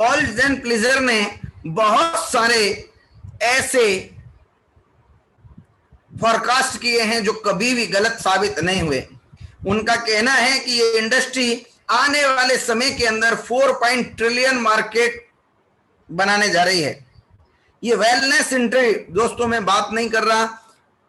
Olds and pleaser ने बहुत सारे ऐसे फोरकास्ट किए हैं जो कभी भी गलत साबित नहीं हुए। उनका कहना है कि ये इंडस्ट्री आने वाले समय के अंदर 4 ट्रिलियन मार्केट बनाने जा रही है। ये वेलनेस इंडस्ट्री दोस्तों, मैं बात नहीं कर रहा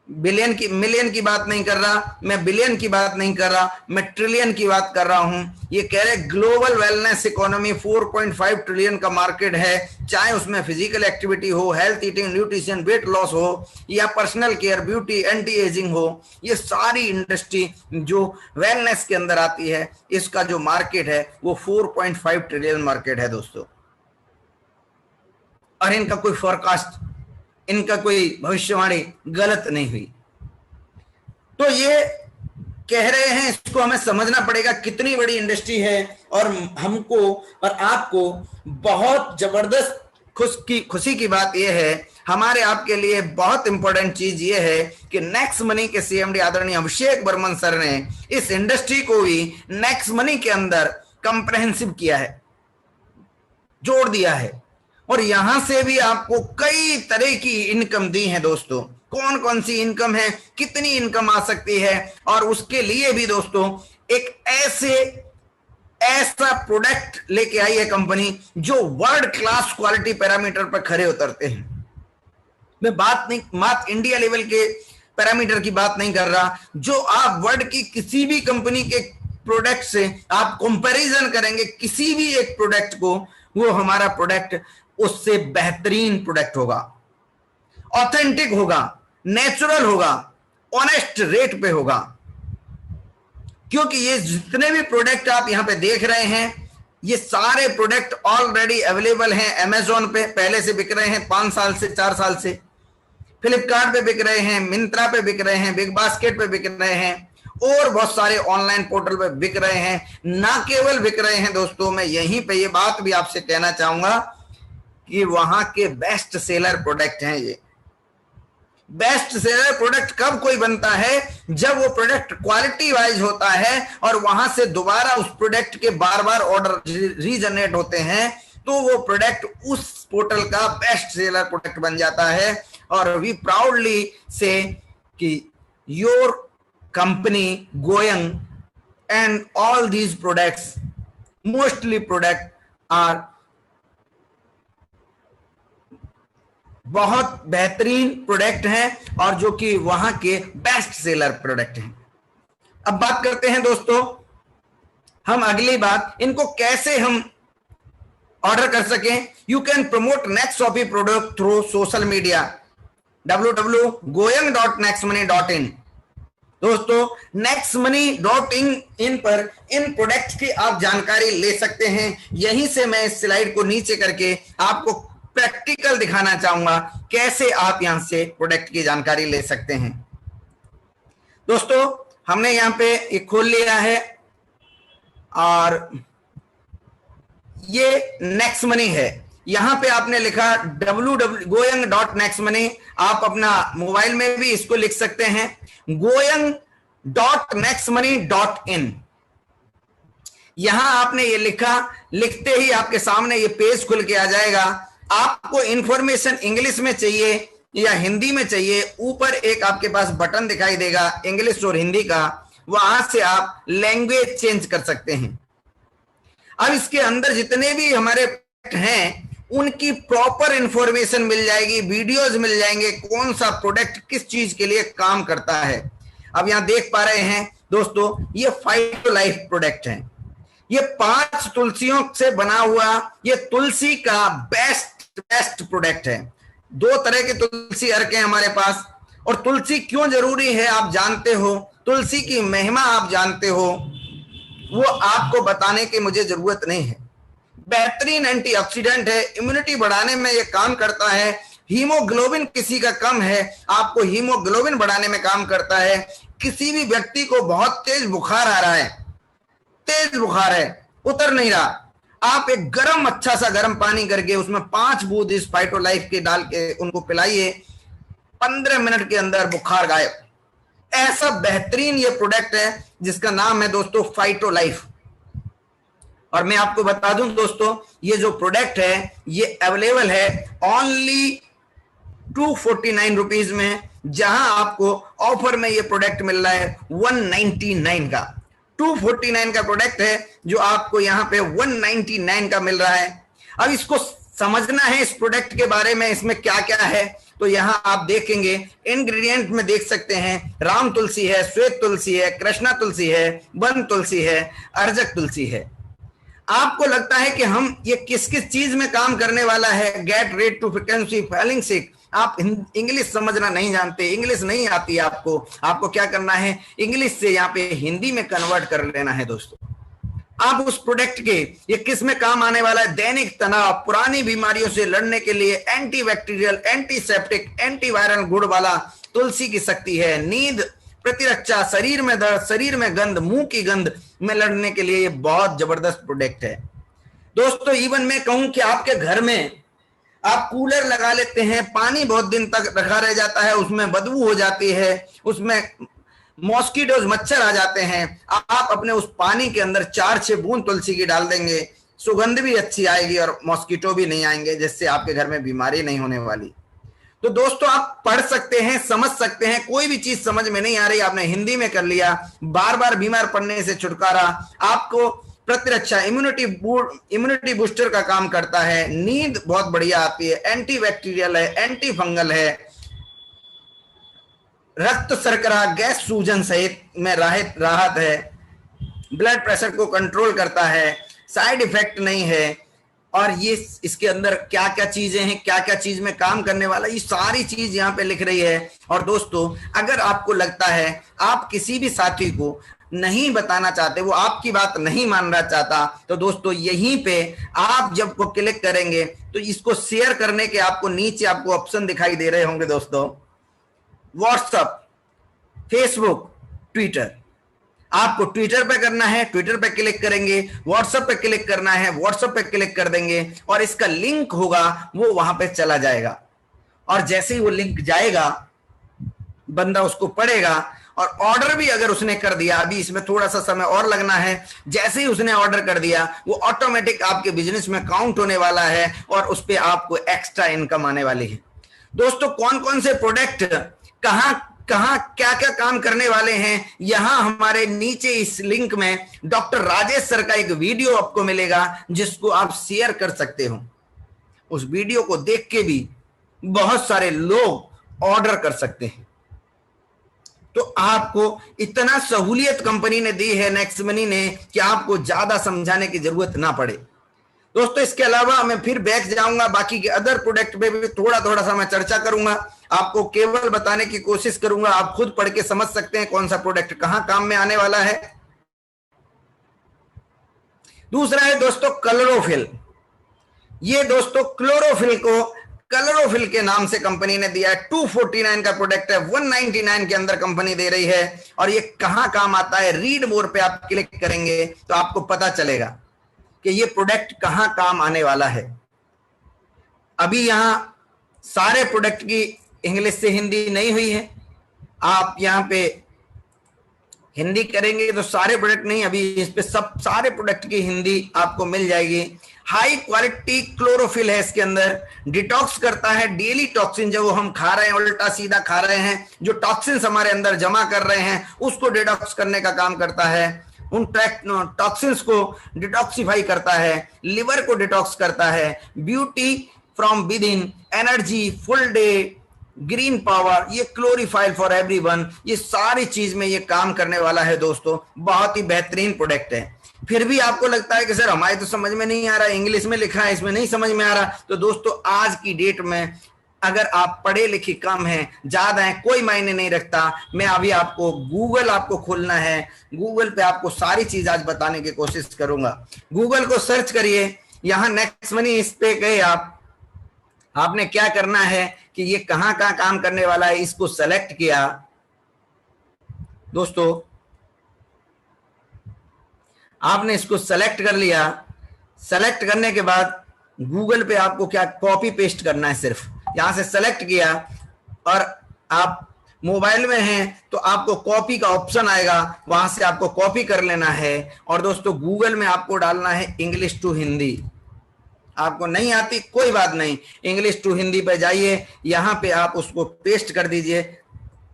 बिलियन की, मिलियन की बात नहीं कर रहा, मैं बिलियन की बात नहीं कर रहा, मैं ट्रिलियन की बात कर रहा हूं। ये कह रहे ग्लोबल वेलनेस इकोनॉमी 4.5 ट्रिलियन का मार्केट है, चाहे उसमें फिजिकल एक्टिविटी हो, health eating, nutrition, weight loss हो, या personal care, beauty, anti ageing हो। ये सारी इंडस्ट्री जो वेलनेस के अंदर आती है, इसका जो मार्केट है वो 4.5 ट्रिलियन मार्केट है दोस्तों। और इनका कोई फोरकास्ट, इनका कोई भविष्यवाणी गलत नहीं हुई। तो ये कह रहे हैं, इसको हमें समझना पड़ेगा कितनी बड़ी इंडस्ट्री है। और हमको और आपको बहुत जबरदस्त खुशी की बात यह है, हमारे आपके लिए बहुत इंपॉर्टेंट चीज ये है कि नेक्स्ट मनी के सीएमडी आदरणीय अभिषेक बर्मन सर ने इस इंडस्ट्री को भी नेक्स्ट मनी के अंदर कंप्रहेंसिव किया है, जोड़ दिया है। और यहां से भी आपको कई तरह की इनकम दी है दोस्तों। कौन कौन सी इनकम है, कितनी इनकम आ सकती है, और उसके लिए भी दोस्तों एक ऐसा प्रोडक्ट लेके आई है कंपनी जो वर्ल्ड क्लास क्वालिटी पैरामीटर पर खरे उतरते हैं। मैं बात इंडिया लेवल के पैरामीटर की बात नहीं कर रहा, जो आप वर्ल्ड की किसी भी कंपनी के प्रोडक्ट से आप कंपैरिजन करेंगे किसी भी एक प्रोडक्ट को, वो हमारा प्रोडक्ट उससे बेहतरीन प्रोडक्ट होगा, ऑथेंटिक होगा, नेचुरल होगा, ऑनेस्ट रेट पे होगा। क्योंकि ये जितने भी प्रोडक्ट आप यहां पे देख रहे हैं, ये सारे प्रोडक्ट ऑलरेडी अवेलेबल हैं अमेजोन पे, पहले से बिक रहे हैं 5 साल से 4 साल से, फ्लिपकार्ट पे बिक रहे हैं, मिंत्रा पे बिक रहे हैं, बिग बास्केट पे बिक रहे हैं, और बहुत सारे ऑनलाइन पोर्टल पे बिक रहे हैं। ना केवल बिक रहे हैं दोस्तों, मैं यहीं पे ये बात भी आपसे कहना चाहूंगा कि वहां के बेस्ट सेलर प्रोडक्ट हैं ये। बेस्ट सेलर प्रोडक्ट कब कोई बनता है, जब वो प्रोडक्ट क्वालिटी वाइज होता है और वहां से दोबारा उस प्रोडक्ट के बार बार ऑर्डर रीजनरेट होते हैं, तो वो प्रोडक्ट उस पोर्टल का बेस्ट सेलर प्रोडक्ट बन जाता है। और वी प्राउडली से कि your company going and all these products, mostly product are बहुत बेहतरीन प्रोडक्ट हैं और जो कि वहां के बेस्ट सेलर प्रोडक्ट हैं। अब बात करते हैं दोस्तों हम अगली बात, इनको कैसे हम ऑर्डर कर सकें। You can promote next shoppy product through social media www.goyang.nextmoney.in। दोस्तों nextmoney.in पर इन प्रोडक्ट की आप जानकारी ले सकते हैं। यहीं से मैं इस स्लाइड को नीचे करके आपको प्रैक्टिकल दिखाना चाहूंगा कैसे आप यहां से प्रोडक्ट की जानकारी ले सकते हैं। दोस्तों हमने यहां पे एक खोल लिया है और ये नेक्स्ट मनी है। यहां पे आपने लिखा www.goyang.nextmoney, आप अपना मोबाइल में भी इसको लिख सकते हैं goyang.nextmoney.in। यहां आपने ये लिखा, लिखते ही आपके सामने ये पेज खुल के आ जाएगा। आपको इंफॉर्मेशन इंग्लिश में चाहिए या हिंदी में चाहिए, ऊपर एक आपके पास बटन दिखाई देगा इंग्लिश और हिंदी का, वहां से आप लैंग्वेज चेंज कर सकते हैं। अब इसके अंदर जितने भी हमारे हैं उनकी प्रॉपर इंफॉर्मेशन मिल जाएगी, वीडियोस मिल जाएंगे, कौन सा प्रोडक्ट किस चीज के लिए काम करता है। अब यहां देख पा रहे हैं दोस्तों, ये फाइटो लाइफ प्रोडक्ट है। ये 5 तुलसियों से बना हुआ ये तुलसी का बेस्ट प्रोडक्ट है। 2 तरह के तुलसी अर्क हैं हमारे पास। और तुलसी क्यों जरूरी है आप जानते हो, तुलसी की महिमा आप जानते हो, वो आपको बताने की मुझे जरूरत नहीं है। बेहतरीन एंटीऑक्सीडेंट है, इम्यूनिटी बढ़ाने में ये काम करता है। हीमोग्लोबिन किसी का कम है, आपको हीमोग्लोबिन बढ़ाने में काम करता है। किसी भी व्यक्ति को बहुत तेज बुखार आ रहा है, तेज बुखार है, उतर नहीं रहा, आप एक गरम अच्छा सा गरम पानी करके उसमें 5 बूंद इस फाइटो लाइफ के डाल के उनको पिलाइए, 15 मिनट के अंदर बुखार गायब। ऐसा बेहतरीन ये प्रोडक्ट है जिसका नाम है दोस्तों फाइटो लाइफ। और मैं आपको बता दूं दोस्तों, ये जो प्रोडक्ट है ये अवेलेबल है ओनली 249 रुपीज में, जहां आपको ऑफर में ये प्रोडक्ट मिल रहा है 199 का। 249 का प्रोडक्ट है जो आपको यहाँ पे 199 का मिल रहा है। अब इसको समझना है इस प्रोडक्ट के बारे में, इसमें क्या क्या है। तो यहां आप देखेंगे इंग्रेडिएंट में देख सकते हैं, राम तुलसी है, श्वेत तुलसी है, कृष्णा तुलसी है, वन तुलसी है, अर्जक तुलसी है। आपको लगता है कि हम ये किस किस चीज में काम करने वाला है, get red to frequency falling sick. आप इंग्लिश समझना नहीं जानते, इंग्लिश नहीं आती आपको क्या करना है, इंग्लिश से यहाँ पे हिंदी में कन्वर्ट कर लेना है दोस्तों। आप उस प्रोडक्ट के ये किस में काम आने वाला है, दैनिक तनाव, पुरानी बीमारियों से लड़ने के लिए एंटीबैक्टीरियल, एंटीसेप्टिक, एंटीवायरल गुण वाला तुलसी की शक्ति है, नींद, प्रतिरक्षा, शरीर में दर्द, शरीर में गंध, मुंह की गंध में लड़ने के लिए ये बहुत जबरदस्त प्रोडक्ट है दोस्तों। इवन मैं कहूं कि आपके घर में आप कूलर लगा लेते हैं, पानी बहुत दिन तक रखा रह जाता है, उसमें बदबू हो जाती है, उसमें मॉस्किटोज, मच्छर आ जाते हैं। आप अपने उस पानी के अंदर 4-6 बूंद तुलसी की डाल देंगे, सुगंध भी अच्छी आएगी और मॉस्किटो भी नहीं आएंगे, जिससे आपके घर में बीमारी नहीं होने वाली। तो दोस्तों आप पढ़ सकते हैं, समझ सकते हैं, कोई भी चीज समझ में नहीं आ रही आपने हिंदी में कर लिया, बार बार बीमार पड़ने से छुटकारा, आपको प्रतिरक्षा, इम्यूनिटी बूस्टर का काम करता है, नींद बहुत बढ़िया आती है, एंटीबैक्टीरियल है, एंटी फंगल है, रक्त शर्करा, गैस सूजन सहित में राहत है, ब्लड प्रेशर को कंट्रोल करता है, साइड इफेक्ट नहीं है। और ये इसके अंदर क्या क्या चीजें हैं, क्या क्या चीज में काम करने वाला, ये सारी चीज यहाँ पे लिख रही है। और दोस्तों अगर आपको लगता है आप किसी भी साथी को नहीं बताना चाहते, वो आपकी बात नहीं मानना चाहता, तो दोस्तों यहीं पे आप जब को क्लिक करेंगे तो इसको शेयर करने के आपको नीचे आपको ऑप्शन दिखाई दे रहे होंगे दोस्तों, व्हाट्सएप, फेसबुक, ट्विटर। आपको ट्विटर पे करना है, ट्विटर पे क्लिक करेंगे, व्हाट्सएप पे क्लिक करना है, व्हाट्सएप पे क्लिक कर देंगे और इसका लिंक होगा वो वहां पे चला जाएगा। और जैसे ही वो लिंक जाएगा बंदा उसको पढ़ेगा और ऑर्डर भी अगर उसने कर दिया, अभी इसमें थोड़ा सा समय और लगना है, जैसे ही उसने ऑर्डर कर दिया वो ऑटोमेटिक आपके बिजनेस में काउंट होने वाला है और उस पर आपको एक्स्ट्रा इनकम आने वाली है। दोस्तों कौन कौन से प्रोडक्ट कहां क्या क्या काम करने वाले हैं, यहां हमारे नीचे इस लिंक में डॉक्टर राजेश सर का एक वीडियो आपको मिलेगा जिसको आप शेयर कर सकते हो। उस वीडियो को देख के भी बहुत सारे लोग ऑर्डर कर सकते हैं। तो आपको इतना सहूलियत कंपनी ने दी है नेक्स्ट मनी ने कि आपको ज्यादा समझाने की जरूरत ना पड़े। दोस्तों इसके अलावा मैं फिर बैक जाऊंगा, बाकी के अदर प्रोडक्ट पे भी थोड़ा थोड़ा सा मैं चर्चा करूंगा, आपको केवल बताने की कोशिश करूंगा, आप खुद पढ़ के समझ सकते हैं कौन सा प्रोडक्ट कहां काम में आने वाला है। दूसरा है दोस्तों क्लोरोफिल। ये दोस्तों क्लोरोफिल को क्लोरोफिल के नाम से कंपनी ने दिया है, 249 का प्रोडक्ट है, 199 के अंदर कंपनी दे रही है। और ये कहां काम आता है, रीड मोर पे आप क्लिक करेंगे तो आपको पता चलेगा कि ये प्रोडक्ट कहां काम आने वाला है। अभी यहां सारे प्रोडक्ट की इंग्लिश से हिंदी नहीं हुई है, आप यहां पे हिंदी करेंगे तो सारे प्रोडक्ट नहीं, अभी इस पे सब सारे प्रोडक्ट की हिंदी आपको मिल जाएगी। हाई क्वालिटी क्लोरोफिल है इसके अंदर, डिटॉक्स करता है डेली टॉक्सिन, जो हम खा रहे हैं उल्टा सीधा खा रहे हैं, जो टॉक्सिन्स हमारे अंदर जमा कर रहे हैं उसको डिटॉक्स करने का काम करता है, उन टॉक्सिन्स को डिटॉक्सिफाई करता है, लिवर को डिटॉक्स करता है, beauty from with in, energy, full day, green power, ये क्लोरीफाइल फॉर एवरीवन, ये सारी चीज में ये काम करने वाला है दोस्तों। बहुत ही बेहतरीन प्रोडक्ट है। फिर भी आपको लगता है कि सर हमारे तो समझ में नहीं आ रहा, इंग्लिश में लिखा है इसमें नहीं समझ में आ रहा, तो दोस्तों आज की डेट में अगर आप पढ़े लिखे कम हैं, ज्यादा हैं, कोई मायने नहीं रखता। मैं अभी आपको गूगल आपको खोलना है, गूगल पे आपको सारी चीज आज बताने की कोशिश करूंगा। गूगल को सर्च करिए, यहाँ नेक्स्ट मनी इस पे गए आपने क्या करना है कि ये कहां कहां काम करने वाला है, इसको सेलेक्ट किया दोस्तों, आपने इसको सेलेक्ट कर लिया। सेलेक्ट करने के बाद गूगल पे आपको क्या कॉपी पेस्ट करना है, सिर्फ यहां से सेलेक्ट किया और आप मोबाइल में हैं तो आपको कॉपी का ऑप्शन आएगा, वहां से आपको कॉपी कर लेना है। और दोस्तों गूगल में आपको डालना है इंग्लिश टू हिंदी। आपको नहीं आती कोई बात नहीं, इंग्लिश टू हिंदी पे जाइए, यहाँ पे आप उसको पेस्ट कर दीजिए।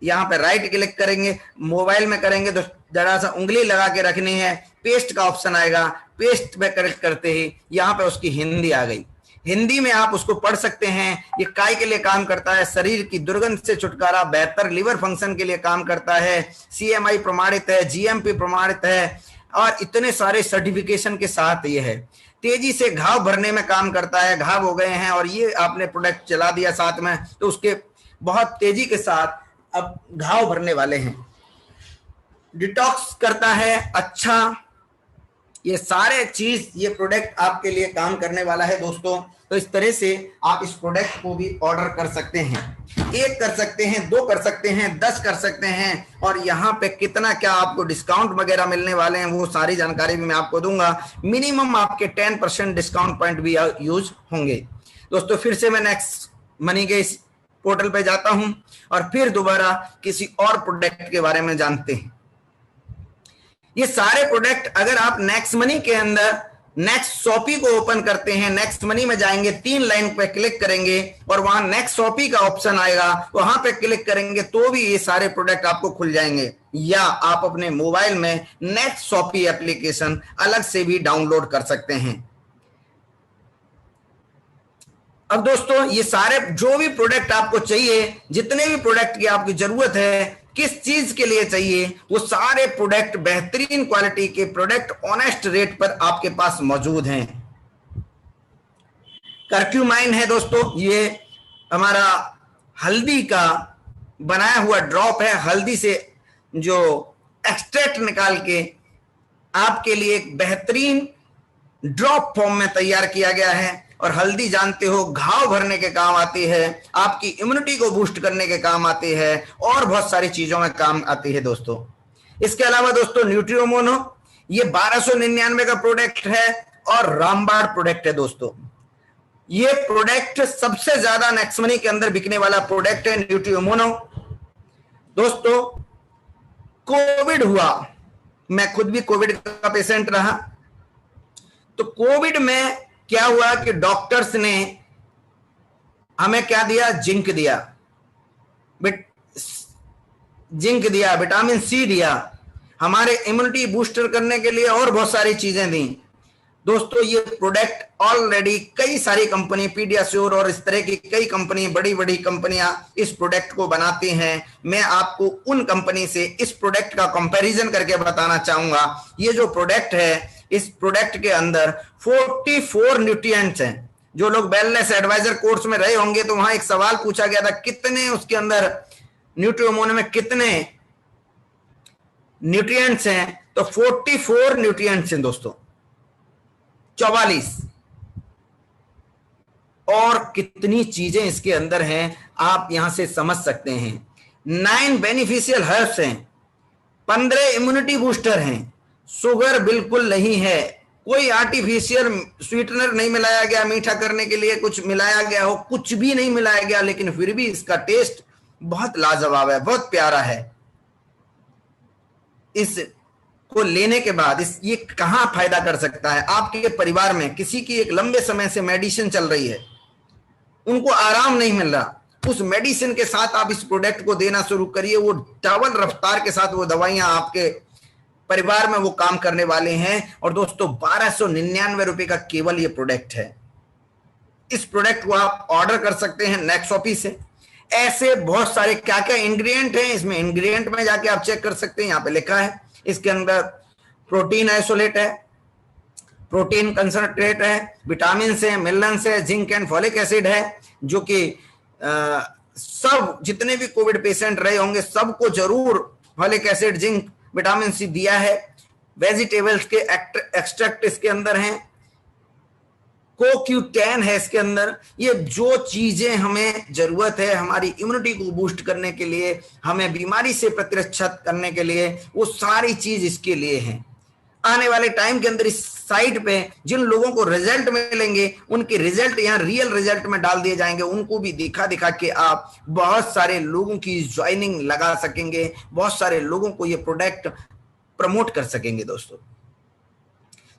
यहाँ पे राइट क्लिक करेंगे, मोबाइल में करेंगे तो जरा सा उंगली लगा के रखनी है, पेस्ट का ऑप्शन आएगा, पेस्ट पे क्लिक करते ही यहाँ पे उसकी हिंदी आ गई। हिंदी में आप उसको पढ़ सकते हैं। ये काय के लिए काम करता है? शरीर की दुर्गंध से छुटकारा, बेहतर लिवर फंक्शन के लिए काम करता है, CMI प्रमाणित है, GMP प्रमाणित है और इतने सारे सर्टिफिकेशन के साथ ये है। तेजी से घाव भरने में काम करता है, घाव हो गए हैं और ये आपने प्रोडक्ट चला दिया साथ में तो उसके बहुत तेजी के साथ अब घाव भरने वाले हैं। डिटॉक्स करता है, अच्छा, ये सारे चीज ये प्रोडक्ट आपके लिए काम करने वाला है दोस्तों। तो इस तरह से आप इस प्रोडक्ट को भी ऑर्डर कर सकते हैं, 1 कर सकते हैं, 2 कर सकते हैं, 10 कर सकते हैं। और यहाँ पे कितना क्या आपको डिस्काउंट वगैरह मिलने वाले हैं वो सारी जानकारी भी मैं आपको दूंगा। मिनिमम आपके 10% डिस्काउंट पॉइंट भी यूज होंगे दोस्तों। फिर से मैं नेक्स्ट मनी के इस पोर्टल पे जाता हूं और फिर दोबारा किसी और प्रोडक्ट के बारे में जानते हैं। ये सारे प्रोडक्ट अगर आप नेक्स्ट मनी के अंदर नेक्स्ट शॉपी को ओपन करते हैं, नेक्स्ट मनी में जाएंगे, 3 लाइन पे क्लिक करेंगे और वहां नेक्स्ट शॉपी का ऑप्शन आएगा, वहां पे क्लिक करेंगे तो भी ये सारे प्रोडक्ट आपको खुल जाएंगे। या आप अपने मोबाइल में नेक्स्ट शॉपी एप्लीकेशन अलग से भी डाउनलोड कर सकते हैं। अब दोस्तों ये सारे जो भी प्रोडक्ट आपको चाहिए, जितने भी प्रोडक्ट की आपकी जरूरत है, किस चीज के लिए चाहिए, वो सारे प्रोडक्ट बेहतरीन क्वालिटी के प्रोडक्ट ऑनेस्ट रेट पर आपके पास मौजूद हैं। कर्क्यूमाइन है दोस्तों, ये हमारा हल्दी का बनाया हुआ ड्रॉप है। हल्दी से जो एक्सट्रैक्ट निकाल के आपके लिए एक बेहतरीन ड्रॉप फॉर्म में तैयार किया गया है। और हल्दी जानते हो घाव भरने के काम आती है, आपकी इम्यूनिटी को बूस्ट करने के काम आती है और बहुत सारी चीजों में काम आती है दोस्तों। इसके अलावा दोस्तों न्यूट्रियोमोनो, ये 1299 का प्रोडक्ट है और रामबाण प्रोडक्ट है दोस्तों। ये प्रोडक्ट सबसे ज्यादा नेक्स्ट मनी के अंदर बिकने वाला प्रोडक्ट है न्यूट्रियोमोनो दोस्तों। कोविड हुआ, मैं खुद भी कोविड का पेशेंट रहा, तो कोविड में क्या हुआ कि डॉक्टर्स ने हमें क्या दिया, जिंक दिया, जिंक दिया, विटामिन C दिया, हमारे इम्यूनिटी बूस्टर करने के लिए और बहुत सारी चीजें दी दोस्तों। ये प्रोडक्ट ऑलरेडी कई सारी कंपनी, पीडियाश्योर और इस तरह की कई कंपनी, बड़ी बड़ी कंपनियां इस प्रोडक्ट को बनाती हैं। मैं आपको उन कंपनी से इस प्रोडक्ट का कंपैरिजन करके बताना चाहूंगा। ये जो प्रोडक्ट है, इस प्रोडक्ट के अंदर 44 न्यूट्रिएंट्स हैं। जो लोग वेलनेस एडवाइजर कोर्स में रहे होंगे तो वहां एक सवाल पूछा गया था, कितने उसके अंदर न्यूट्रियोमोनो में कितने न्यूट्रिएंट्स हैं, तो 44 न्यूट्रिएंट्स हैं दोस्तों, 44। और कितनी चीजें इसके अंदर हैं आप यहां से समझ सकते हैं। 9 बेनिफिशियल हर्ब्स हैं, 15 इम्यूनिटी बूस्टर हैं, शुगर बिल्कुल नहीं है, कोई आर्टिफिशियल स्वीटनर नहीं मिलाया गया, मीठा करने के लिए कुछ मिलाया गया हो, कुछ भी नहीं मिलाया गया, लेकिन फिर भी इसका टेस्ट बहुत लाजवाब है, बहुत प्यारा है। इस को लेने के बाद ये कहां फायदा कर सकता है? आपके परिवार में किसी की एक लंबे समय से मेडिसिन चल रही है, उनको आराम नहीं मिल रहा, उस मेडिसिन के साथ आप इस प्रोडक्ट को देना शुरू करिए, वो डबल रफ्तार के साथ वो दवाइयां आपके परिवार में वो काम करने वाले हैं। और दोस्तों 1299 रुपए का केवल ये प्रोडक्ट है। इस प्रोडक्ट को आप ऑर्डर कर सकते हैं नेक्स्ट शॉपी से। ऐसे बहुत सारे क्या क्या इंग्रेडिएंट हैं इसमें, इंग्रेडिएंट में जाके आप चेक कर सकते हैं, यहाँ पे लिखा है। इसके अंदर प्रोटीन आइसोलेट है, प्रोटीन कंसंट्रेट है, विटामिन है, मिनरल्स है, जिंक एंड फॉलिक एसिड है, जो कि सब जितने भी कोविड पेशेंट रहे होंगे सबको जरूर folic acid, zinc, vitamin C दिया है। वेजिटेबल्स के एक्सट्रैक्ट इसके अंदर हैं, CoQ10 है इसके अंदर। ये जो चीजें हमें जरूरत है हमारी इम्यूनिटी को बूस्ट करने के लिए, हमें बीमारी से प्रतिरक्षा करने के लिए, वो सारी चीज इसके लिए है। आने वाले टाइम के अंदर इस साइट पे जिन लोगों को रिजल्ट मिलेंगे उनके रिजल्ट यहाँ रियल रिजल्ट में डाल दिए जाएंगे, उनको भी दिखा दिखा के आप बहुत सारे लोगों की ज्वाइनिंग लगा सकेंगे, बहुत सारे लोगों को ये प्रोडक्ट प्रमोट कर सकेंगे दोस्तों।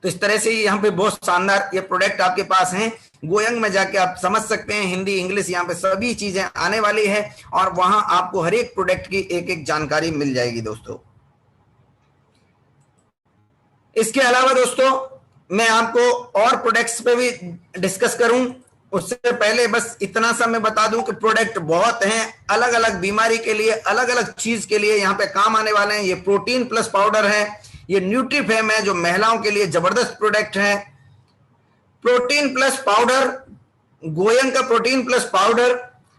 तो इस तरह से यहाँ पे बहुत शानदार ये प्रोडक्ट आपके पास हैं। गोयंग में जाके आप समझ सकते हैं, हिंदी इंग्लिश यहाँ पे सभी चीजें आने वाली है और वहां आपको हर एक प्रोडक्ट की एक एक जानकारी मिल जाएगी दोस्तों। इसके अलावा दोस्तों मैं आपको और प्रोडक्ट्स पे भी डिस्कस करूं, उससे पहले बस इतना सा मैं बता दूं कि प्रोडक्ट बहुत हैं, अलग अलग बीमारी के लिए, अलग अलग चीज के लिए यहाँ पे काम आने वाले हैं। ये प्रोटीन प्लस पाउडर है, ये न्यूट्रीफेम है जो महिलाओं के लिए जबरदस्त प्रोडक्ट है। प्रोटीन प्लस पाउडर, गोयंग का प्रोटीन प्लस पाउडर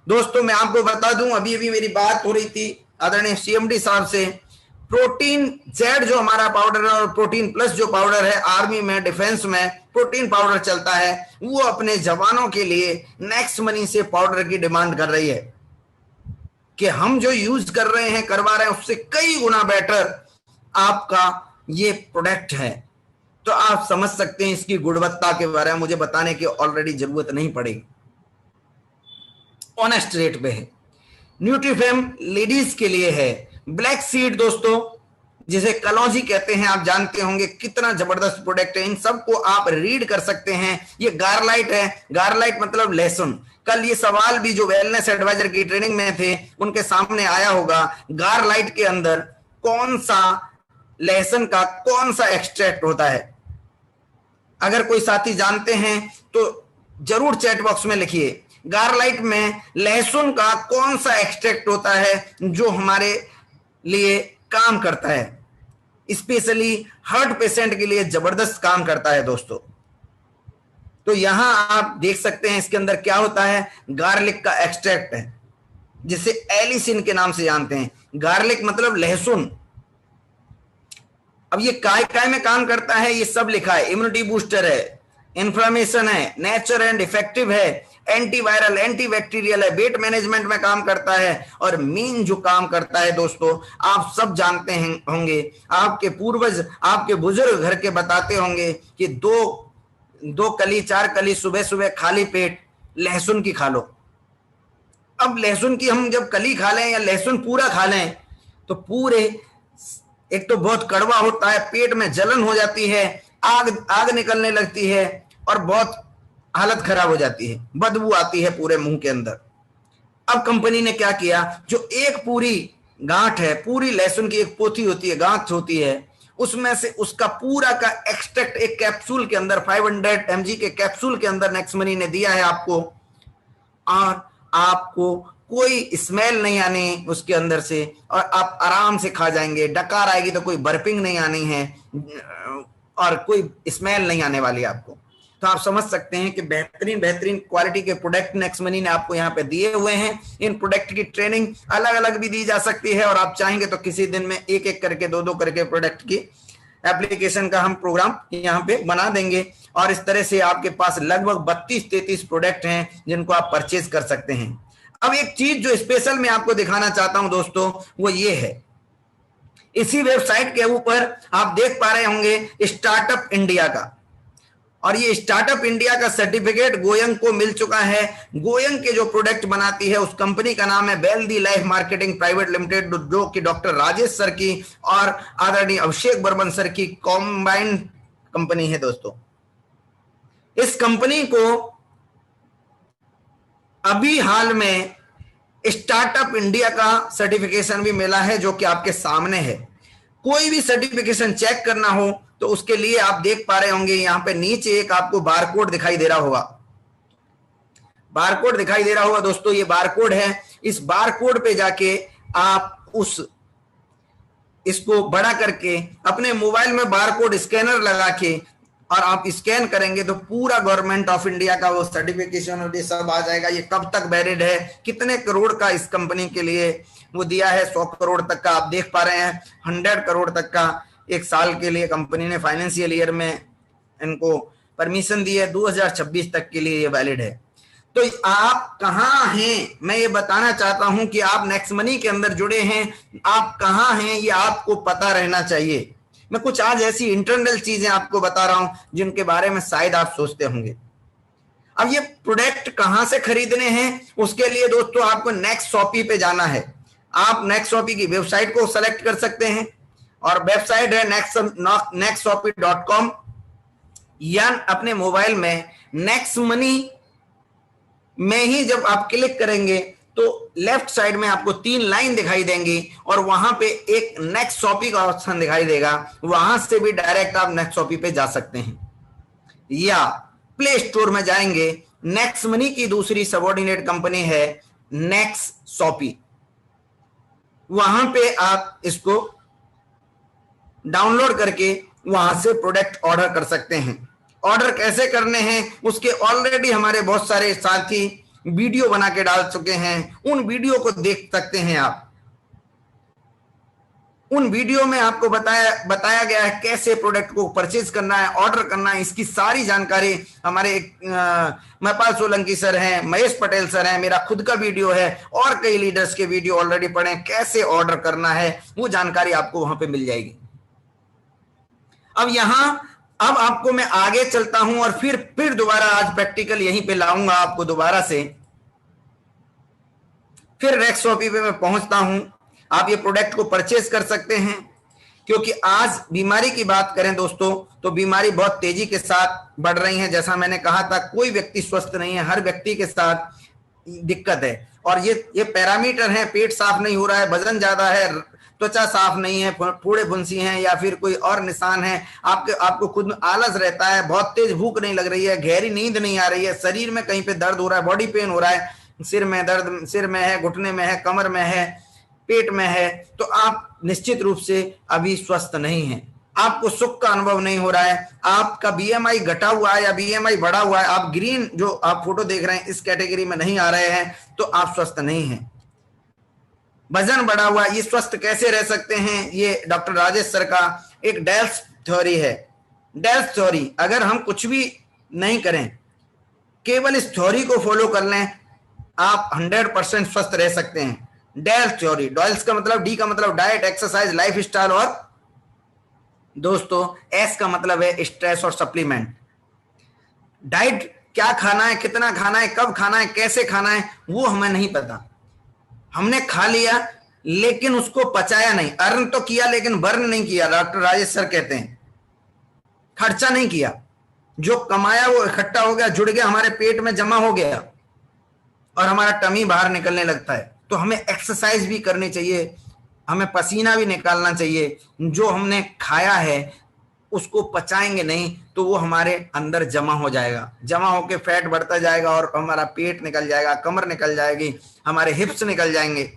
दोस्तों मैं आपको बता दूं, अभी अभी मेरी बात हो रही थी आदरणीय सीएमडी साहब से। प्रोटीन जेड जो हमारा पाउडर है और प्रोटीन प्लस जो पाउडर है, आर्मी में डिफेंस में प्रोटीन पाउडर चलता है, वो अपने जवानों के लिए नेक्स्ट मनी से पाउडर की डिमांड कर रही है कि हम जो यूज कर रहे हैं करवा रहे हैं उससे कई गुना बेटर आपका ये प्रोडक्ट है। तो आप समझ सकते हैं इसकी गुणवत्ता के बारे में मुझे बताने की ऑलरेडी जरूरत नहीं पड़ेगी, ऑनेस्ट रेट पे है। न्यूट्रीफेम लेडीज के लिए है। ब्लैक सीड दोस्तों जिसे कलौंजी कहते हैं, आप जानते होंगे कितना जबरदस्त प्रोडक्ट है, इन सबको आप रीड कर सकते हैं। ये गार्लाइट है, गार्लाइट मतलब लहसुन। कल ये सवाल भी जो वेलनेस एडवाइजर की ट्रेनिंग में थे उनके सामने आया होगा, गार्लाइट के अंदर कौन सा लहसुन का कौन सा एक्सट्रैक्ट होता है। अगर कोई साथी जानते हैं तो जरूर चैट बॉक्स में लिखिए, गार्लाइट में लहसुन का कौन सा एक्सट्रैक्ट होता है जो हमारे लिए काम करता है, स्पेशली हार्ट पेशेंट के लिए जबरदस्त काम करता है दोस्तों। तो यहां आप देख सकते हैं इसके अंदर क्या होता है, गार्लिक का एक्सट्रैक्ट है जिसे एलिसिन के नाम से जानते हैं। गार्लिक मतलब लहसुन। अब ये काय में काम करता है ये सब लिखा है, इम्यूनिटी बूस्टर है, इन्फ्लेमेशन है, नेचर एंड इफेक्टिव है, एंटीवायरल एंटीबैक्टीरियल है, वेट मैनेजमेंट में काम करता है और मेन जो काम करता है दोस्तों आप सब जानते हैं होंगे, आपके पूर्वज आपके बुजुर्ग घर के बताते होंगे कि दो कली 4 कली सुबह सुबह खाली पेट लहसुन की खा लो। अब लहसुन की हम जब कली खा लें या लहसुन पूरा खा लें तो पूरे एक तो बहुत कड़वा होता है, पेट में जलन हो जाती है, आग निकलने लगती है और बहुत हालत खराब हो जाती है, बदबू आती है पूरे मुंह के अंदर। अब कंपनी ने क्या किया, जो एक पूरी गांठ है, पूरी लहसुन की एक पोथी होती है, गांठ होती है, उसमें से उसका पूरा का एक्सट्रैक्ट एक कैप्सूल के अंदर 500 mg के कैप्सूल के अंदर नेक्स्ट मनी ने दिया है आपको, और आपको कोई स्मेल नहीं आनी उसके अंदर से और आप आराम से खा जाएंगे। डकार आएगी तो कोई बर्पिंग नहीं आनी है और कोई स्मेल नहीं आने वाली आपको। तो आप समझ सकते हैं कि बेहतरीन क्वालिटी के प्रोडक्ट नेक्स्ट मनी ने आपको यहाँ पे दिए हुए हैं। इन प्रोडक्ट की ट्रेनिंग अलग अलग भी दी जा सकती है और आप चाहेंगे तो किसी दिन में एक एक करके 2-2 करके प्रोडक्ट की एप्लीकेशन का हम प्रोग्राम यहाँ पे बना देंगे और इस तरह से आपके पास लगभग 32-33 प्रोडक्ट हैं जिनको आप परचेज कर सकते हैं। अब एक चीज जो स्पेशल मैं आपको दिखाना चाहता हूं दोस्तों वो ये है, इसी वेबसाइट के ऊपर आप देख पा रहे होंगे स्टार्टअप इंडिया का, और ये स्टार्टअप इंडिया का सर्टिफिकेट गोयंग को मिल चुका है। गोयंग के जो प्रोडक्ट बनाती है उस कंपनी का नाम है wealthy life marketing private limited, जो कि डॉक्टर राजेश सर की और आदरणीय अभिषेक बर्मन सर की कॉम्बाइंड कंपनी है दोस्तों। इस कंपनी को अभी हाल में स्टार्टअप इंडिया का सर्टिफिकेशन भी मिला है जो कि आपके सामने है। कोई भी सर्टिफिकेशन चेक करना हो तो उसके लिए आप देख पा रहे होंगे यहां पे नीचे एक आपको बारकोड दिखाई दे रहा होगा, बारकोड दिखाई दे रहा होगा दोस्तों, ये बारकोड है। इस बारकोड पे जाके आप इसको बड़ा करके अपने मोबाइल में बारकोड स्कैनर लगा के और आप स्कैन करेंगे तो पूरा गवर्नमेंट ऑफ इंडिया का वो सर्टिफिकेशन और ये सब आ जाएगा। ये कब तक वैलिड है, कितने करोड़ का इस कंपनी के लिए वो दिया है, 100 करोड़ तक का आप देख पा रहे हैं, 100 करोड़ तक का एक साल के लिए कंपनी ने फाइनेंशियल ईयर में इनको परमिशन दी है, 2026 तक के लिए ये वैलिड है। तो आप कहाँ हैं, मैं ये बताना चाहता हूं कि आप नेक्स्ट मनी के अंदर जुड़े हैं, आप कहाँ हैं ये आपको पता रहना चाहिए, मैं कुछ आज ऐसी इंटरनल चीजें आपको बता रहा हूं जिनके बारे में शायद आप सोचते होंगे। अब ये प्रोडक्ट कहां से खरीदने हैं, उसके लिए दोस्तों आपको नेक्स्ट शॉपी पे जाना है। आप नेक्स्ट शॉपी की वेबसाइट को सेलेक्ट कर सकते हैं और वेबसाइट है nextshopee.com, या अपने मोबाइल में नेक्स्ट मनी में ही जब आप क्लिक करेंगे तो लेफ्ट साइड में आपको 3 लाइन दिखाई देंगी और वहां पे एक नेक्स्ट शॉपी का ऑप्शन दिखाई देगा। वहां से भी डायरेक्ट आप नेक्स्ट शॉपी पे जा सकते हैं, या प्ले स्टोर में जाएंगे। नेक्स्ट मनी की दूसरी सबऑर्डिनेट कंपनी है नेक्स्ट शॉपी, वहां पे आप इसको डाउनलोड करके वहां से प्रोडक्ट ऑर्डर कर सकते हैं। ऑर्डर कैसे करने हैं उसके ऑलरेडी हमारे बहुत सारे साथी वीडियो बना के डाल चुके हैं, उन वीडियो को देख सकते हैं आप। उन वीडियो में आपको बताया गया है कैसे प्रोडक्ट को परचेज करना है, ऑर्डर करना है। इसकी सारी जानकारी हमारे महपाल सोलंकी सर हैं, महेश पटेल सर हैं, मेरा खुद का वीडियो है और कई लीडर्स के वीडियो ऑलरेडी पड़े हैं। कैसे ऑर्डर करना है वो जानकारी आपको वहां पे मिल जाएगी। अब आपको मैं आगे चलता हूं और फिर दोबारा आज प्रैक्टिकल यहीं पे लाऊंगा आपको दोबारा से। फिर नेक्स्ट शॉपी पे मैं पहुंचता हूं। आप ये प्रोडक्ट को परचेज कर सकते हैं, क्योंकि आज बीमारी की बात करें दोस्तों तो बीमारी बहुत तेजी के साथ बढ़ रही है। जैसा मैंने कहा था, कोई व्यक्ति स्वस्थ नहीं है, हर व्यक्ति के साथ दिक्कत है। और ये पैरामीटर है, पेट साफ नहीं हो रहा है, वजन ज्यादा है, त्वचा साफ नहीं है, फूड़े फुंसी हैं या फिर कोई और निशान है, आपको खुद में आलस रहता है, बहुत तेज भूख नहीं लग रही है, गहरी नींद नहीं आ रही है, शरीर में कहीं पे दर्द हो रहा है, बॉडी पेन हो रहा है, सिर में दर्द, सिर में है, घुटने में है, कमर में है, पेट में है, तो आप निश्चित रूप से अभी स्वस्थ नहीं हैं। आपको सुख का अनुभव नहीं हो रहा है, आपका बीएमआई घटा हुआ है या बीएमआई बढ़ा हुआ है, आप ग्रीन जो आप फोटो देख रहे हैं इस कैटेगरी में नहीं आ रहे हैं, तो आप स्वस्थ नहीं हैं। वजन बढ़ा हुआ, ये स्वस्थ कैसे रह सकते हैं? ये डॉक्टर राजेश सर का एक डेल्स थ्योरी है। डेल्स थ्योरी, अगर हम कुछ भी नहीं करें, केवल इस थ्योरी को फॉलो कर लें, आप 100% स्वस्थ रह सकते हैं। डेल्स थ्योरी, डेल्स का मतलब, डी का मतलब डाइट, एक्सरसाइज, लाइफ स्टाइल, और दोस्तों एस का मतलब है स्ट्रेस और सप्लीमेंट। डाइट क्या खाना है, कितना खाना है, कब खाना है, कैसे खाना है, वो हमें नहीं पता। हमने खा लिया लेकिन उसको पचाया नहीं, अर्न तो किया लेकिन बर्न नहीं किया। डॉक्टर राजेश सर कहते हैं खर्चा नहीं किया, जो कमाया वो इकट्ठा हो गया, जुड़ गया, हमारे पेट में जमा हो गया और हमारा टमी बाहर निकलने लगता है। तो हमें एक्सरसाइज भी करनी चाहिए, हमें पसीना भी निकालना चाहिए। जो हमने खाया है उसको पचाएंगे नहीं तो वो हमारे अंदर जमा हो जाएगा, जमा होके फैट बढ़ता जाएगा और हमारा पेट निकल जाएगा, कमर निकल जाएगी, हमारे हिप्स निकल जाएंगे।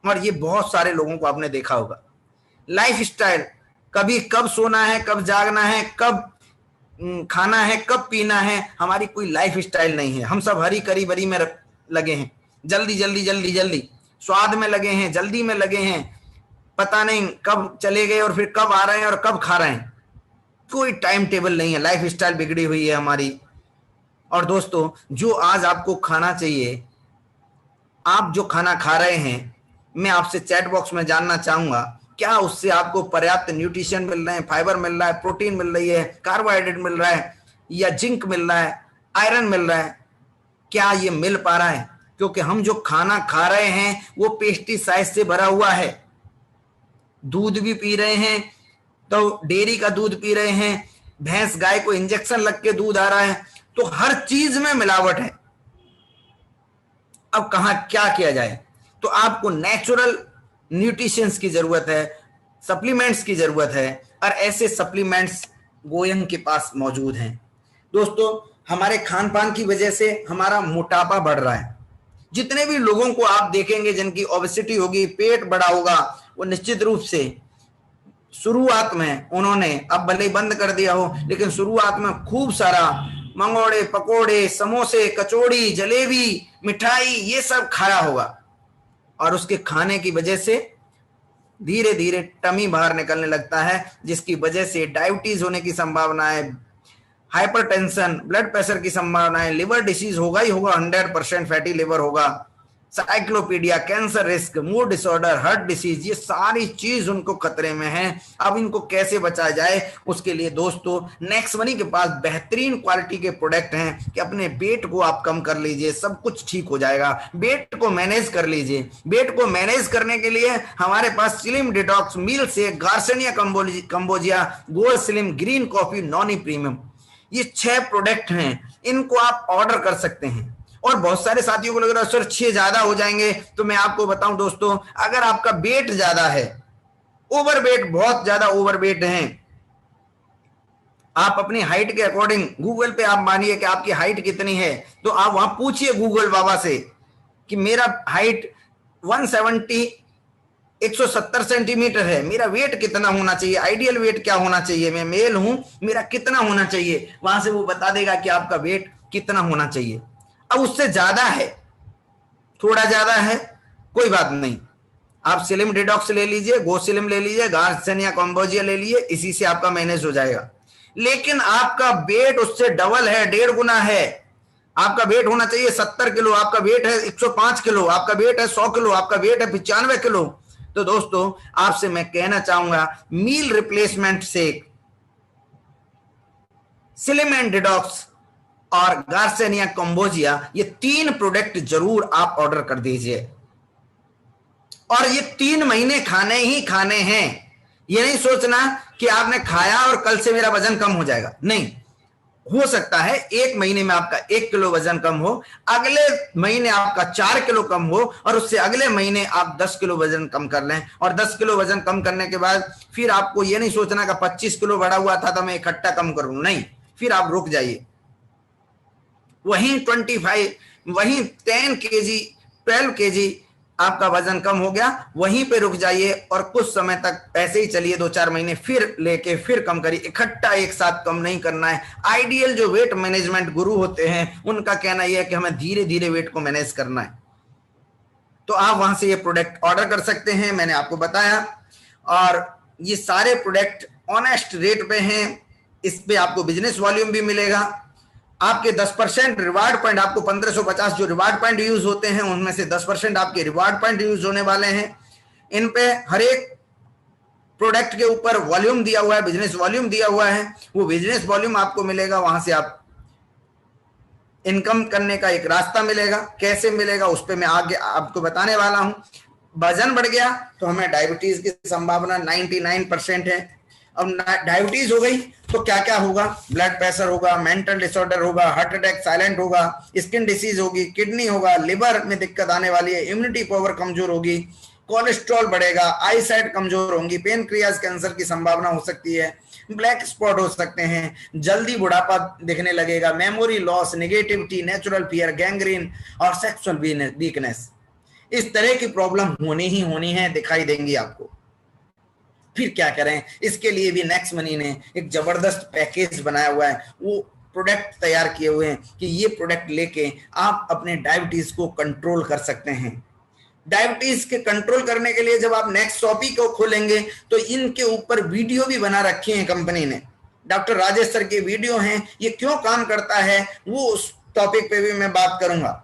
और ये बहुत सारे लोगों को आपने देखा होगा। लाइफ स्टाइल, कभी कब सोना है, कब जागना है, कब खाना है, कब पीना है, हमारी कोई लाइफ स्टाइल नहीं है। हम सब हरी करी बरी में लगे हैं, जल्दी जल्दी जल्दी जल्दी, स्वाद में लगे हैं, जल्दी में लगे हैं, पता नहीं कब चले गए और फिर कब आ रहे हैं और कब खा रहे हैं। कोई टाइम टेबल नहीं है, लाइफ स्टाइल बिगड़ी हुई है हमारी। और दोस्तों जो आज आपको खाना चाहिए, आप जो खाना खा रहे हैं, मैं आपसे चैट बॉक्स में जानना चाहूंगा, क्या उससे आपको पर्याप्त न्यूट्रिशन मिल रहे हैं, फाइबर मिल रहा है, प्रोटीन मिल रही है, कार्बोहाइड्रेट मिल रहा है, या जिंक मिल रहा है, आयरन मिल रहा है, क्या ये मिल पा रहा है? क्योंकि हम जो खाना खा रहे हैं वो पेस्टिसाइड से भरा हुआ है। दूध भी पी रहे हैं तो डेयरी का दूध पी रहे हैं, भैंस गाय को इंजेक्शन लग के दूध आ रहा है, तो हर चीज में मिलावट है। अब कहां क्या किया जाए? तो आपको नेचुरल न्यूट्रिशंस की जरूरत है, सप्लीमेंट्स की जरूरत है, और ऐसे सप्लीमेंट्स गोयंग के पास मौजूद हैं। दोस्तों हमारे खान पान की वजह से हमारा मोटापा बढ़ रहा है। जितने भी लोगों को आप देखेंगे जिनकी ओबेसिटी होगी, पेट बड़ा होगा, वो निश्चित रूप से शुरुआत में उन्होंने, अब भले बंद कर दिया हो, लेकिन शुरुआत में खूब सारा मंगोड़े, पकोड़े, समोसे, कचौड़ी, जलेबी, मिठाई, ये सब खाया होगा, और उसके खाने की वजह से धीरे धीरे टमी बाहर निकलने लगता है, जिसकी वजह से डायबिटीज होने की संभावना है, हाइपरटेंशन, ब्लड प्रेशर की संभावना है, लिवर डिसीज होगा ही होगा, 100% फैटी लिवर होगा, cyclopedia, cancer risk, mood disorder, heart disease, ये सारी चीज उनको खतरे में है। अब इनको कैसे बचा जाए, उसके लिए दोस्तों नेक्स्ट मनी के पास बेहतरीन क्वालिटी के प्रोडक्ट हैं कि अपने वेट को आप कम कर लीजिए, सब कुछ ठीक हो जाएगा। वेट को मैनेज कर लीजिए। वेट को मैनेज करने के लिए हमारे पास स्लिम डिटॉक्स मील से, garcinia cambogia, gold slim, green coffee, Noni premium, ये 6 प्रोडक्ट हैं। इनको आप ऑर्डर कर सकते हैं। और बहुत सारे साथियों को लग रहा है सर 6 ज्यादा हो जाएंगे, तो मैं आपको बताऊं दोस्तों, अगर आपका वेट ज्यादा है, ओवरवेट, बहुत ज्यादा ओवरवेट है, आप अपनी हाइट के अकॉर्डिंग गूगल पे आप मानिए कि आपकी हाइट कितनी है, तो आप वहां पूछिए गूगल बाबा से कि मेरा हाइट 170 170 सेंटीमीटर है, मेरा वेट कितना होना चाहिए, आइडियल वेट क्या होना चाहिए, मैं मेल हूं, मेरा कितना होना चाहिए, वहां से वो बता देगा कि आपका वेट कितना होना चाहिए। अब उससे ज्यादा है, थोड़ा ज्यादा है, कोई बात नहीं, आप स्लिम डिटॉक्स ले लीजिए, गोस्लिम ले लीजिए, गार्सिनिया कंबोजिया ले लीजिए, इसी से आपका मैनेज हो जाएगा। लेकिन आपका वेट उससे डबल है, 1.5 गुना है। आपका वेट होना चाहिए 70 किलो, आपका वेट है 105 किलो, आपका वेट है 100 किलो, आपका वेट है 95 किलो। तो दोस्तों आपसे मैं कहना चाहूंगा, मील रिप्लेसमेंट से स्लिम एंड डिटॉक्स और गार्सिनिया कंबोजिया, ये 3 प्रोडक्ट जरूर आप ऑर्डर कर दीजिए। और ये 3 महीने खाने ही खाने हैं। ये नहीं सोचना कि आपने खाया और कल से मेरा वजन कम हो जाएगा, नहीं। हो सकता है 1 महीने में आपका 1 किलो वजन कम हो, अगले महीने आपका 4 किलो कम हो, और उससे अगले महीने आप 10 किलो वजन कम कर लें। और 10 किलो वजन कम करने के बाद फिर आपको ये नहीं सोचना कि 25 किलो बढ़ा हुआ था तो मैं इकट्ठा कम करूं, नहीं, फिर आप रुक जाइए। वहीं 10 केजी 12 केजी आपका वजन कम हो गया, वहीं पे रुक जाइए और कुछ समय तक ऐसे ही चलिए, 2-4 महीने, फिर लेके फिर कम करिए। इकट्ठा एक साथ कम नहीं करना है। आइडियल जो वेट मैनेजमेंट गुरु होते हैं उनका कहना यह है कि हमें धीरे धीरे वेट को मैनेज करना है। तो आप वहां से ये प्रोडक्ट ऑर्डर कर सकते हैं, मैंने आपको बताया। और ये सारे प्रोडक्ट ऑनेस्ट रेट पे हैं, इस पे आपको बिजनेस वॉल्यूम भी मिलेगा। आपके 10% रिवार्ड पॉइंट, आपको 1550 जो रिवार्ड पॉइंट यूज होते हैं उनमें से 10% आपके रिवार्ड पॉइंट यूज होने वाले हैं। इन पे हर एक प्रोडक्ट के ऊपर वॉल्यूम दिया हुआ है, बिजनेस वॉल्यूम दिया हुआ है। वो बिजनेस वॉल्यूम आपको मिलेगा, वहां से आप इनकम करने का एक रास्ता मिलेगा। कैसे मिलेगा उस पर मैं आगे आपको बताने वाला हूं। वजन बढ़ गया तो हमें डायबिटीज की संभावना 99% है। अब डायबिटीज हो गई तो क्या क्या होगा, ब्लड प्रेशर होगा, मेंटल डिसऑर्डर होगा, हार्ट अटैक साइलेंट होगा, स्किन डिसीज होगी, किडनी होगा, लिवर में दिक्कत आने वाली है, इम्यूनिटी पावर कमजोर होगी, कोलेस्ट्रॉल बढ़ेगा, आई साइट कमजोर होंगी, पेनक्रियाज कैंसर की संभावना हो सकती है, ब्लैक स्पॉट हो सकते हैं, जल्दी बुढ़ापा दिखने लगेगा, memory loss, negativity, natural fear, gangrene और सेक्सुअल वीकनेस। इस तरह की प्रॉब्लम होनी ही होनी है, दिखाई देंगी आपको। फिर क्या करें, इसके लिए भी नेक्स्ट मनी ने एक जबरदस्त पैकेज बनाया हुआ है। वो प्रोडक्ट तैयार किए हुए हैं कि ये प्रोडक्ट लेके आप अपने डायबिटीज को कंट्रोल कर सकते हैं। डायबिटीज के कंट्रोल करने के लिए जब आप नेक्स्ट शॉपी को खोलेंगे तो इनके ऊपर वीडियो भी बना रखी है कंपनी ने। डॉक्टर राजेश सर के वीडियो हैं, ये क्यों काम करता है वो उस टॉपिक पे भी मैं बात करूंगा।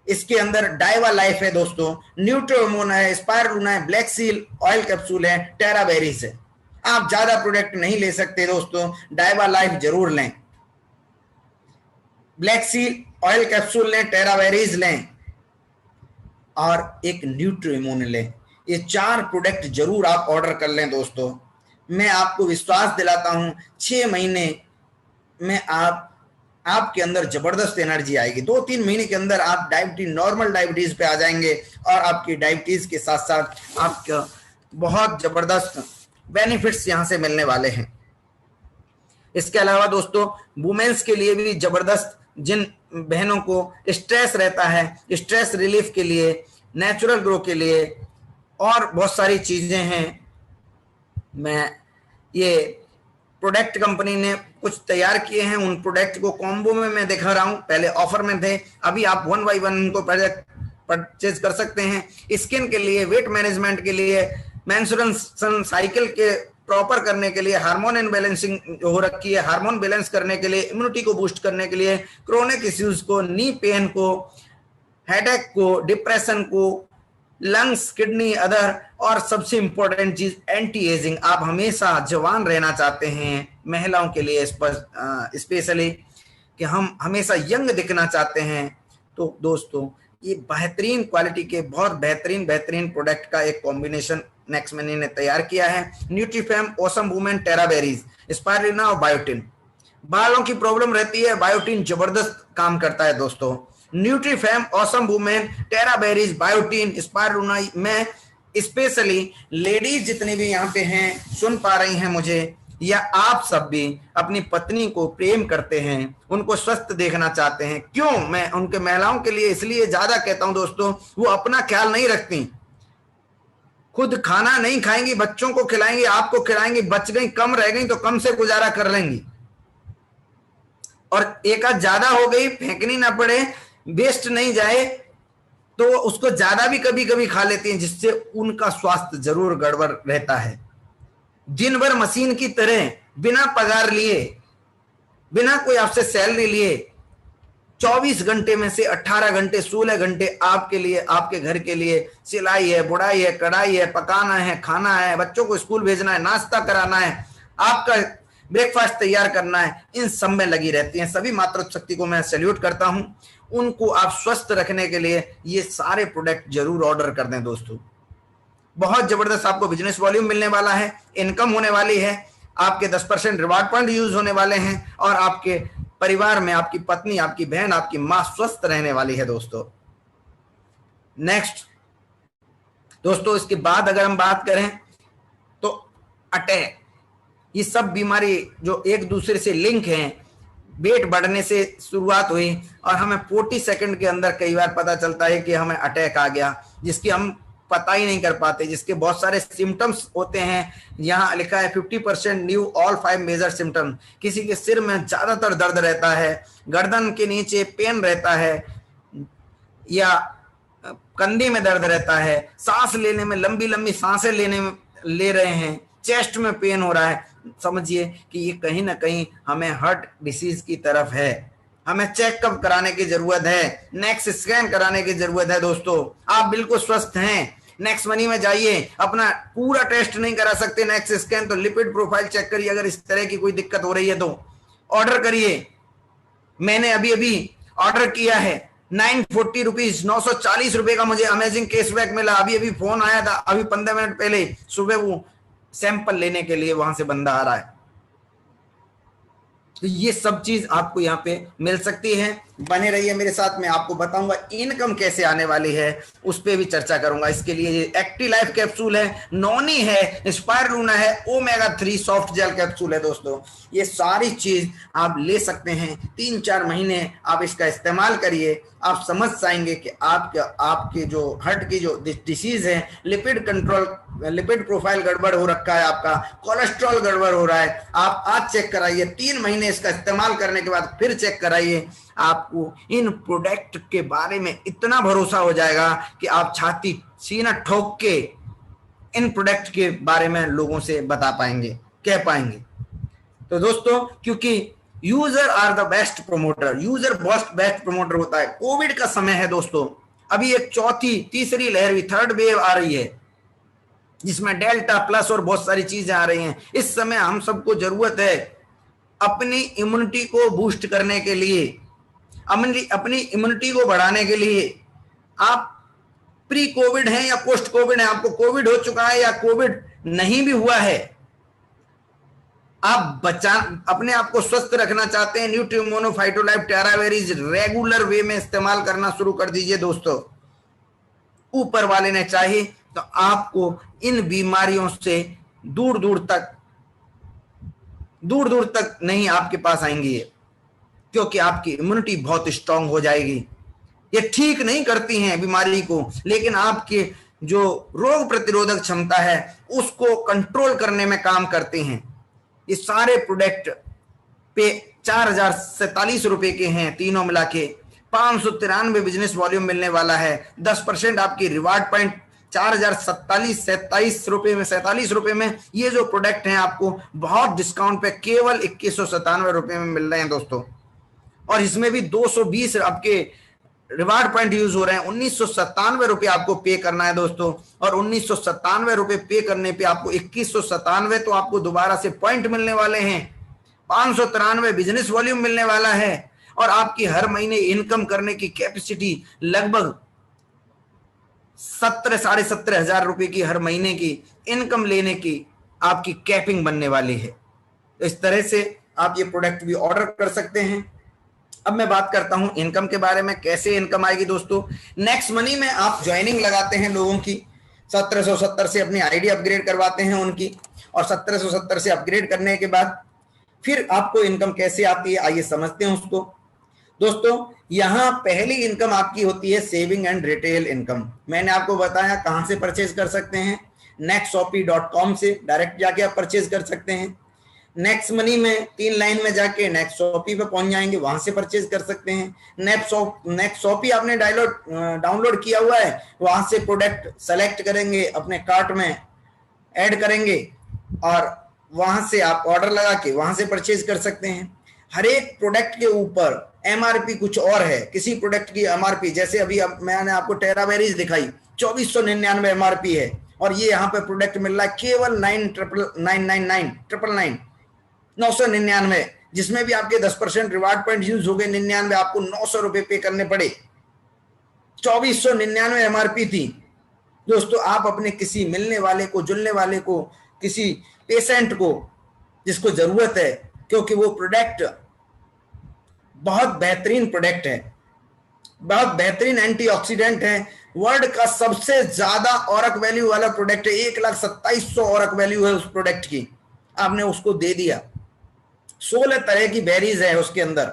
इसके अंदर डाइवा लाइफ है दोस्तों, न्यूट्रोमोन है, स्पायरुलिना है, ब्लैक सील ऑयल कैप्सूल है, टेराबेरीज है। आप ज्यादा प्रोडक्ट नहीं ले सकते दोस्तों, डाइवा लाइफ जरूर लें, ब्लैक सील ऑयल कैप्सूल लें, टेराबेरीज लें और एक न्यूट्रोमोन लें। ये 4 प्रोडक्ट जरूर आप ऑर्डर कर लें दोस्तों। मैं आपको विश्वास दिलाता हूं 6 महीने में आपके अंदर जबरदस्त एनर्जी आएगी। 2-3 महीने के अंदर आप डायबिटीज, नॉर्मल डायबिटीज पे आ जाएंगे और आपकी डायबिटीज के साथ साथ आपका बहुत जबरदस्त बेनिफिट्स यहां से मिलने वाले हैं। इसके अलावा दोस्तों वुमेन्स के लिए भी जबरदस्त, जिन बहनों को स्ट्रेस रहता है, स्ट्रेस रिलीफ के लिए, नेचुरल ग्रो के लिए और बहुत सारी चीजें हैं। मैं ये प्रोडक्ट कंपनी ने कुछ तैयार किए हैं, उन प्रोडक्ट को कॉम्बो में मैं दिखा रहा हूं। पहले ऑफर में थे, अभी आप 1 बाय 1 उनको परचेज कर सकते हैं। स्किन के लिए, वेट मैनेजमेंट के लिए, मेंस्ट्रुएशन साइकिल के प्रॉपर करने के लिए, हार्मोन इनबैलेंसिंग हो रखी है, हार्मोन बैलेंस करने के लिए, इम्यूनिटी को बूस्ट करने के लिए, क्रोनिक इश्यूज को, नी पेन को, हेडेक को, डिप्रेशन को, लंग्स, किडनी, अदर, और सबसे इंपॉर्टेंट चीज एंटी एजिंग। आप हमेशा जवान रहना चाहते हैं, महिलाओं के लिए स्पेशली कि हम हमेशा यंग दिखना चाहते हैं, तो दोस्तों ये बेहतरीन क्वालिटी के बहुत बेहतरीन प्रोडक्ट का एक कॉम्बिनेशन नेक्स्ट मनी ने तैयार किया है। न्यूट्रीफेम ऑसम वुमेन टेराबेरीज, स्पाइरुलिना और बायोटिन। बालों की प्रॉब्लम रहती है, बायोटिन जबरदस्त काम करता है दोस्तों। न्यूट्रीफेम ऑसम वुमेन टेराबेरीज, बायोटिन, स्पाइरुलिना में स्पेशली लेडीज जितने भी यहाँ पे हैं सुन पा रही हैं मुझे, या आप सब भी अपनी पत्नी को प्रेम करते हैं, उनको स्वस्थ देखना चाहते हैं। क्यों मैं उनके महिलाओं के लिए इसलिए ज्यादा कहता हूं दोस्तों, वो अपना ख्याल नहीं रखती, खुद खाना नहीं खाएंगी, बच्चों को खिलाएंगी, आपको खिलाएंगी, बच गई, कम रह गई तो कम से गुजारा कर लेंगी, और एक आध ज्यादा हो गई फेंकनी ना पड़े, वेस्ट नहीं जाए, तो उसको ज्यादा भी कभी कभी खा लेती हैं, जिससे उनका स्वास्थ्य जरूर गड़बड़ रहता है। दिन भर मशीन की तरह बिना पगार लिए, बिना कोई आपसे सैलरी लिए 24 घंटे में से 18 घंटे 16 घंटे आपके लिए, आपके घर के लिए सिलाई है, बुनाई है, कढ़ाई है, पकाना है, खाना है, बच्चों को स्कूल भेजना है, नाश्ता कराना है, आपका ब्रेकफास्ट तैयार करना है, इन सब में लगी रहती हैं। सभी मातृशक्ति को मैं सैल्यूट करता हूं। उनको आप स्वस्थ रखने के लिए ये सारे प्रोडक्ट जरूर ऑर्डर कर दें दोस्तों। बहुत जबरदस्त आपको बिजनेस वॉल्यूम मिलने वाला है, इनकम होने वाली है, आपके 10% रिवार्ड पॉइंट यूज होने वाले हैं, और आपके परिवार में आपकी पत्नी, आपकी बहन, आपकी मां स्वस्थ रहने वाली है दोस्तों। नेक्स्ट दोस्तों, इसके बाद अगर हम बात करें तो अटैक, ये सब बीमारी जो एक दूसरे से लिंक हैं, वेट बढ़ने से शुरुआत हुई और हमें 40 सेकंड के अंदर कई बार पता चलता है कि हमें अटैक आ गया, जिसकी हम पता ही नहीं कर पाते, जिसके बहुत सारे सिम्टम्स होते हैं। यहाँ लिखा है 50% न्यू ऑल 5 मेजर सिम्टम। किसी के सिर में ज्यादातर दर्द रहता है, गर्दन के नीचे पेन रहता है, या कंधे में दर्द रहता है, सांस लेने में लंबी लंबी सांसें ले रहे हैं, चेस्ट में पेन हो रहा है, समझिए कि ये कहीं ना कहीं हमें हार्ट डिसीज की तरफ है। हमें चेकअप कराने की जरूरत है, नेक्स्ट स्कैन कराने की जरूरत है दोस्तों। आप बिल्कुल स्वस्थ हैं, नेक्स्ट मनी में जाइए, अपना पूरा टेस्ट नहीं करा सकते नेक्स्ट स्कैन, तो लिपिड प्रोफाइल चेक करिए। अगर इस तरह की कोई दिक्कत हो रही है तो ऑर्डर करिए। मैंने अभी अभी ऑर्डर किया है, 940 रुपीज, 940 रुपए का मुझे अमेजिंग कैशबैक मिला। अभी अभी फोन आया था, अभी 15 मिनट पहले सुबह वो सैंपल लेने के लिए वहां से बंदा आ रहा है। तो ये सब चीज आपको यहाँ पे मिल सकती है। बने रहिए मेरे साथ, मैं आपको बताऊंगा इनकम कैसे आने वाली है, उस पर भी चर्चा करूंगा। इसके लिए ये एक्टिव लाइफ कैप्सूल है, नॉनी है, स्पाइरुलिना है, ओमेगा 3 सॉफ्ट जेल कैप्सूल है दोस्तों। ये सारी चीज आप ले सकते हैं, 3-4 महीने आप इसका इस्तेमाल करिए, आप समझ जाएंगे कि आपके जो हार्ट की जो डिसीज है, लिपिड प्रोफाइल गड़बड़ हो रखा है, आपका कोलेस्ट्रॉल गड़बड़ हो रहा है, आप आज चेक कराइए, 3 महीने इसका इस्तेमाल करने के बाद फिर चेक कराइए। आपको इन प्रोडक्ट के बारे में इतना भरोसा हो जाएगा कि आप छाती सीना ठोक के इन प्रोडक्ट के बारे में लोगों से बता पाएंगे, कह पाएंगे। तो दोस्तों, क्योंकि user are the best promoter, user best promoter होता है। कोविड का समय है दोस्तों, अभी एक तीसरी लहर भी, थर्ड वेव आ रही है, जिसमें डेल्टा प्लस और बहुत सारी चीजें आ रही हैं। इस समय हम सबको जरूरत है अपनी इम्यूनिटी को बूस्ट करने के लिए, अपनी इम्यूनिटी को बढ़ाने के लिए। आप प्री कोविड हैं या पोस्ट कोविड हैं, आपको कोविड हो चुका है या कोविड नहीं भी हुआ है, आप अपने आप को स्वस्थ रखना चाहते हैं, न्यूट्रीमोनो फाइटोलाइफ टेरावेरीज रेगुलर वे में इस्तेमाल करना शुरू कर दीजिए दोस्तों। ऊपर वाले ने चाहे तो आपको इन बीमारियों से दूर दूर तक नहीं आपके पास आएंगी, क्योंकि आपकी इम्यूनिटी बहुत स्ट्रांग हो जाएगी। ये ठीक नहीं करती हैं बीमारी को, लेकिन आपके जो रोग प्रतिरोधक क्षमता है उसको कंट्रोल करने में काम करते हैं। ये सारे प्रोडक्ट पे 4047 रुपए के हैं, तीनों मिला के 593 बिजनेस वॉल्यूम मिलने वाला है। 10% आपकी रिवार्ड पॉइंट 4047 रुपए में, 47 रुपए में ये जो प्रोडक्ट हैं आपको बहुत डिस्काउंट पे केवल 2197 रुपए में मिल रहे हैं दोस्तों। और इसमें भी 220 आपके रिवार्ड पॉइंट यूज हो रहे हैं। 1997 रुपये आपको पे करना है दोस्तों, और 1997 रुपये पे करने पे आपको 2197 तो आपको दोबारा से पॉइंट मिलने वाले हैं, 593 बिजनेस वॉल्यूम मिलने वाला है, और आपकी हर महीने इनकम करने की कैपेसिटी लगभग 17-17.5 रुपए की हर महीने की इनकम लेने की आपकी कैपिंग बनने वाली है। तो इस तरह से आप ये प्रोडक्ट भी ऑर्डर कर सकते हैं। अब मैं बात करता हूं इनकम के बारे में, कैसे इनकम आएगी दोस्तों। नेक्स्ट मनी में आप ज्वाइनिंग लगाते हैं लोगों की, 1770 से अपनी आईडी अपग्रेड करवाते हैं उनकी, और 1770 से अपग्रेड करने के बाद फिर आपको इनकम कैसे आती है, आइए समझते हैं उसको। दोस्तों यहां पहली इनकम आपकी होती है सेविंग एंड रिटेल इनकम। मैंने आपको बताया कहां से परचेज कर सकते हैं, nextshopee.com से डायरेक्ट जाके आप परचेज कर सकते हैं। नेक्स्ट मनी में 3 लाइन में जाके नेक्स्ट शॉपी पे पहुंच जाएंगे, वहां से परचेज कर सकते हैं। नेक्स्ट शॉपी आपने डाउनलोड किया हुआ है, वहां से प्रोडक्ट सेलेक्ट करेंगे, अपने कार्ट में ऐड करेंगे, और वहां से आप ऑर्डर लगा के वहां से परचेज कर सकते हैं। हर एक प्रोडक्ट के ऊपर एमआरपी कुछ और है। किसी प्रोडक्ट की एमआरपी, जैसे अभी मैंने आपको टेराबेरीज दिखाई, 2499 एमआरपी है, और ये यहाँ पे प्रोडक्ट मिल रहा है केवल 999, जिसमें भी आपके 10% रिवार्ड पॉइंट यूज हो गए 99, आपको 900 रुपए पे करने पड़े। 2499 एमआरपी थी दोस्तों। आप अपने किसी मिलने वाले को, जुलने वाले को, किसी पेशेंट को जिसको जरूरत है, क्योंकि वो प्रोडक्ट बहुत बेहतरीन प्रोडक्ट है, बहुत बेहतरीन एंटीऑक्सीडेंट है, वर्ल्ड का सबसे ज्यादा ऑरक वैल्यू वाला प्रोडक्ट है, 1,27,100 ऑरक वैल्यू है उस प्रोडक्ट की, आपने उसको दे दिया। 16 तरह की बेरीज है उसके अंदर,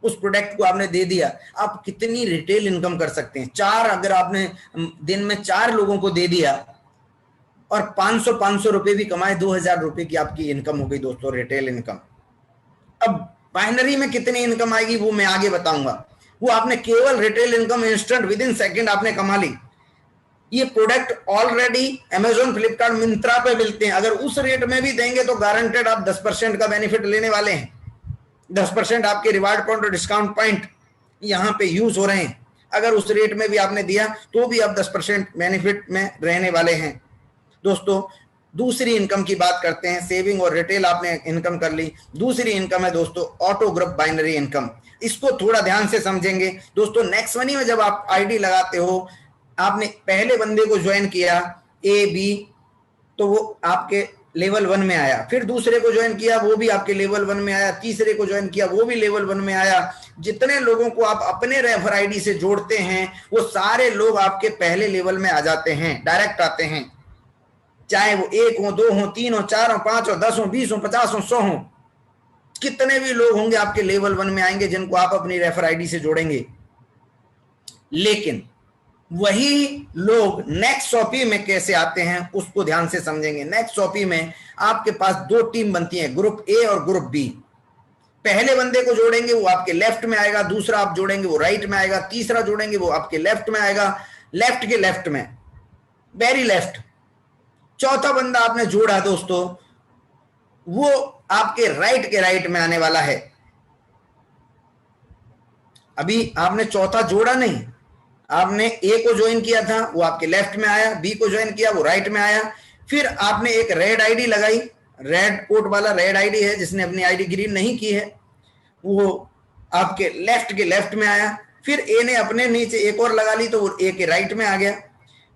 उस प्रोडक्ट को आपने दे दिया। आप कितनी रिटेल इनकम कर सकते हैं। 4 अगर आपने दिन में 4 लोगों को दे दिया और 500 रुपए भी कमाए, 2000 रुपए की आपकी इनकम हो गई दोस्तों, रिटेल इनकम। अब बाइनरी में कितनी इनकम आएगी वो मैं आगे बताऊंगा। वो आपने केवल retail income instant with in second आपने कमा ली। ये product already Amazon, Flipkart, Myntra पे मिलते हैं। अगर उस रेट में भी देंगे तो गारंटेड आप 10% का बेनिफिट लेने वाले हैं। 10% आपके रिवार्ड पॉइंट और डिस्काउंट पॉइंट यहाँ पे यूज हो रहे हैं। अगर उस रेट में भी आपने दिया तो भी आप 10% बेनिफिट में रहने वाले हैं। दोस्तों दूसरी इनकम की बात करते हैं। सेविंग और रिटेल आपने इनकम कर ली। दूसरी इनकम है दोस्तों ऑटो ग्रुप बाइनरी इनकम। इसको थोड़ा ध्यान से समझेंगे दोस्तों। नेक्स्ट मनी में जब आप आईडी लगाते हो, आपने पहले बंदे को ज्वाइन किया ए बी, तो वो आपके लेवल 1 में आया। फिर दूसरे को ज्वाइन किया, वो भी आपके लेवल 1 में आया। तीसरे को ज्वाइन किया, वो भी लेवल 1 में आया। जितने लोगों को आप अपने रेफर आईडी से जोड़ते हैं वो सारे लोग आपके पहले लेवल में आ जाते हैं, डायरेक्ट आते हैं। चाहे वो 1 हो, 2 हो, 3 हो, 4 हो, 5 हो, 10 हो, 20 हो, 50 हो, 100 हो, कितने भी लोग होंगे आपके लेवल 1 में आएंगे जिनको आप अपनी रेफर आईडी से जोड़ेंगे। लेकिन वही लोग नेक्स्ट शॉपी में कैसे आते हैं उसको ध्यान से समझेंगे। नेक्स्ट शॉपी में आपके पास 2 टीम बनती है, ग्रुप ए और ग्रुप बी। पहले बंदे को जोड़ेंगे वो आपके लेफ्ट में आएगा, दूसरा आप जोड़ेंगे वो राइट में आएगा, तीसरा जोड़ेंगे वो आपके लेफ्ट में आएगा, लेफ्ट के लेफ्ट में, वेरी लेफ्ट। चौथा बंदा आपने जोड़ा दोस्तों, वो आपके राइट के राइट में आने वाला है। अभी आपने चौथा जोड़ा नहीं, आपने ए को ज्वाइन किया था वो आपके लेफ्ट में आया, बी को ज्वाइन किया वो राइट में आया। फिर आपने एक रेड आईडी लगाई, रेड कोट वाला रेड आईडी है, जिसने अपनी आईडी ग्रीन नहीं की है वो आपके लेफ्ट के लेफ्ट में आया। फिर ए ने अपने नीचे एक और लगा ली तो वो ए के राइट में आ गया।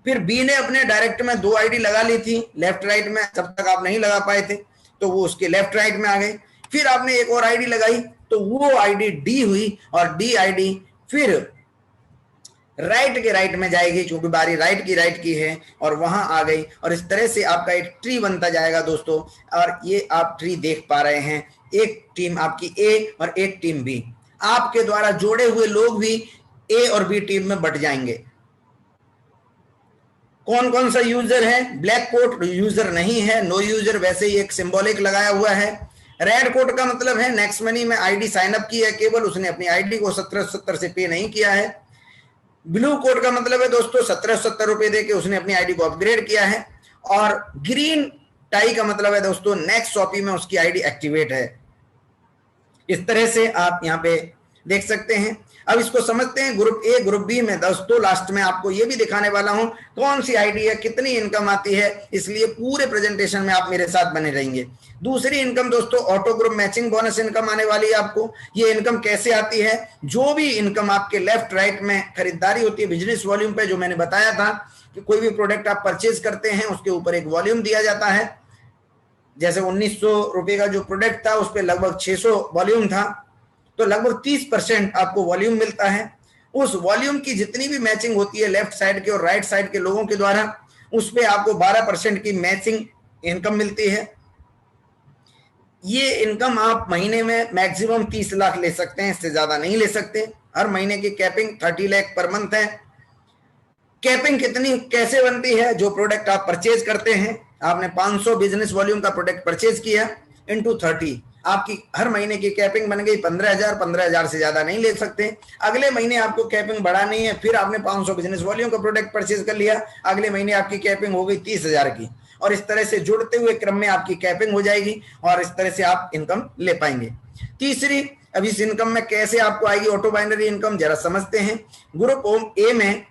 फिर बी ने अपने डायरेक्ट में 2 आईडी लगा ली थी लेफ्ट राइट में, तब तक आप नहीं लगा पाए थे तो वो उसके लेफ्ट राइट में आ गए। फिर आपने एक और आईडी लगाई तो वो आईडी डी हुई, और डी आईडी फिर राइट के राइट में जाएगी क्योंकि बारी राइट की है, और वहां आ गई। और इस तरह से आपका एक ट्री बनता जाएगा दोस्तों। और ये आप ट्री देख पा रहे हैं, एक टीम आपकी ए और एक टीम बी। आपके द्वारा जोड़े हुए लोग भी ए और बी टीम में बट जाएंगे। कौन कौन सा यूजर है? ब्लैक कोट यूजर नहीं है, नो यूजर, वैसे ही एक सिंबॉलिक लगाया हुआ है। रेड कोट का मतलब है नेक्स्ट मनी में आईडी साइन अप की है, केवल उसने अपनी आईडी को 1770 से पे नहीं किया है। ब्लू कोड का मतलब है दोस्तों 1770 रुपए देके उसने अपनी आईडी को अपग्रेड किया है। और ग्रीन टाई का मतलब है दोस्तों नेक्स्ट शॉपी में उसकी आईडी एक्टिवेट है। इस तरह से आप यहाँ पे देख सकते हैं। अब इसको समझते हैं ग्रुप ए ग्रुप बी में। दोस्तों लास्ट में आपको ये भी दिखाने वाला हूं कौन सी आईडी है, कितनी इनकम आती है, इसलिए पूरे प्रेजेंटेशन में आप मेरे साथ बने रहेंगे। दूसरी इनकम दोस्तों auto group matching bonus income आने वाली है आपको। ये इनकम कैसे आती है, जो भी इनकम आपके लेफ्ट राइट में खरीदारी होती है बिजनेस वॉल्यूम पे, जो मैंने बताया था कि कोई भी प्रोडक्ट आप परचेज करते हैं उसके ऊपर एक वॉल्यूम दिया जाता है। जैसे 1900 रुपए का जो प्रोडक्ट था उस पर लगभग 600 वॉल्यूम था, तो लगभग 30% आपको वॉल्यूम मिलता है। उस वॉल्यूम की जितनी भी मैचिंग होती है लेफ्ट साइड के और राइट साइड के लोगों के द्वारा, उस पे आपको 12% की मैचिंग इनकम मिलती है। ये इनकम आप महीने में मैक्सिमम 30 लाख ले सकते हैं, इससे ज्यादा नहीं ले सकते। हर महीने की कैपिंग 30 लाख पर मंथ है। कैपिंग कितनी कैसे बनती है, जो प्रोडक्ट आप परचेज करते हैं, आपने 500 बिजनेस वॉल्यूम का प्रोडक्ट परचेज किया इंटू 30, आपकी हर महीने की कैपिंग बन गई 15,000। 15,000 से ज्यादा नहीं ले सकते। अगले महीने आपको कैपिंग बढ़ानी है, फिर आपने 500 बिजनेस वॉल्यूम का प्रोडक्ट परचेज कर लिया, अगले महीने आपकी कैपिंग हो गई 30,000 की, और इस तरह से जुड़ते हुए क्रम में आपकी कैपिंग हो जाएगी और इस तरह से आप इनकम ले पाएंगे। तीसरी, अब इस इनकम में कैसे आपको आएगी ऑटो बाइनरी इनकम, जरा समझते हैं। ग्रुप ए में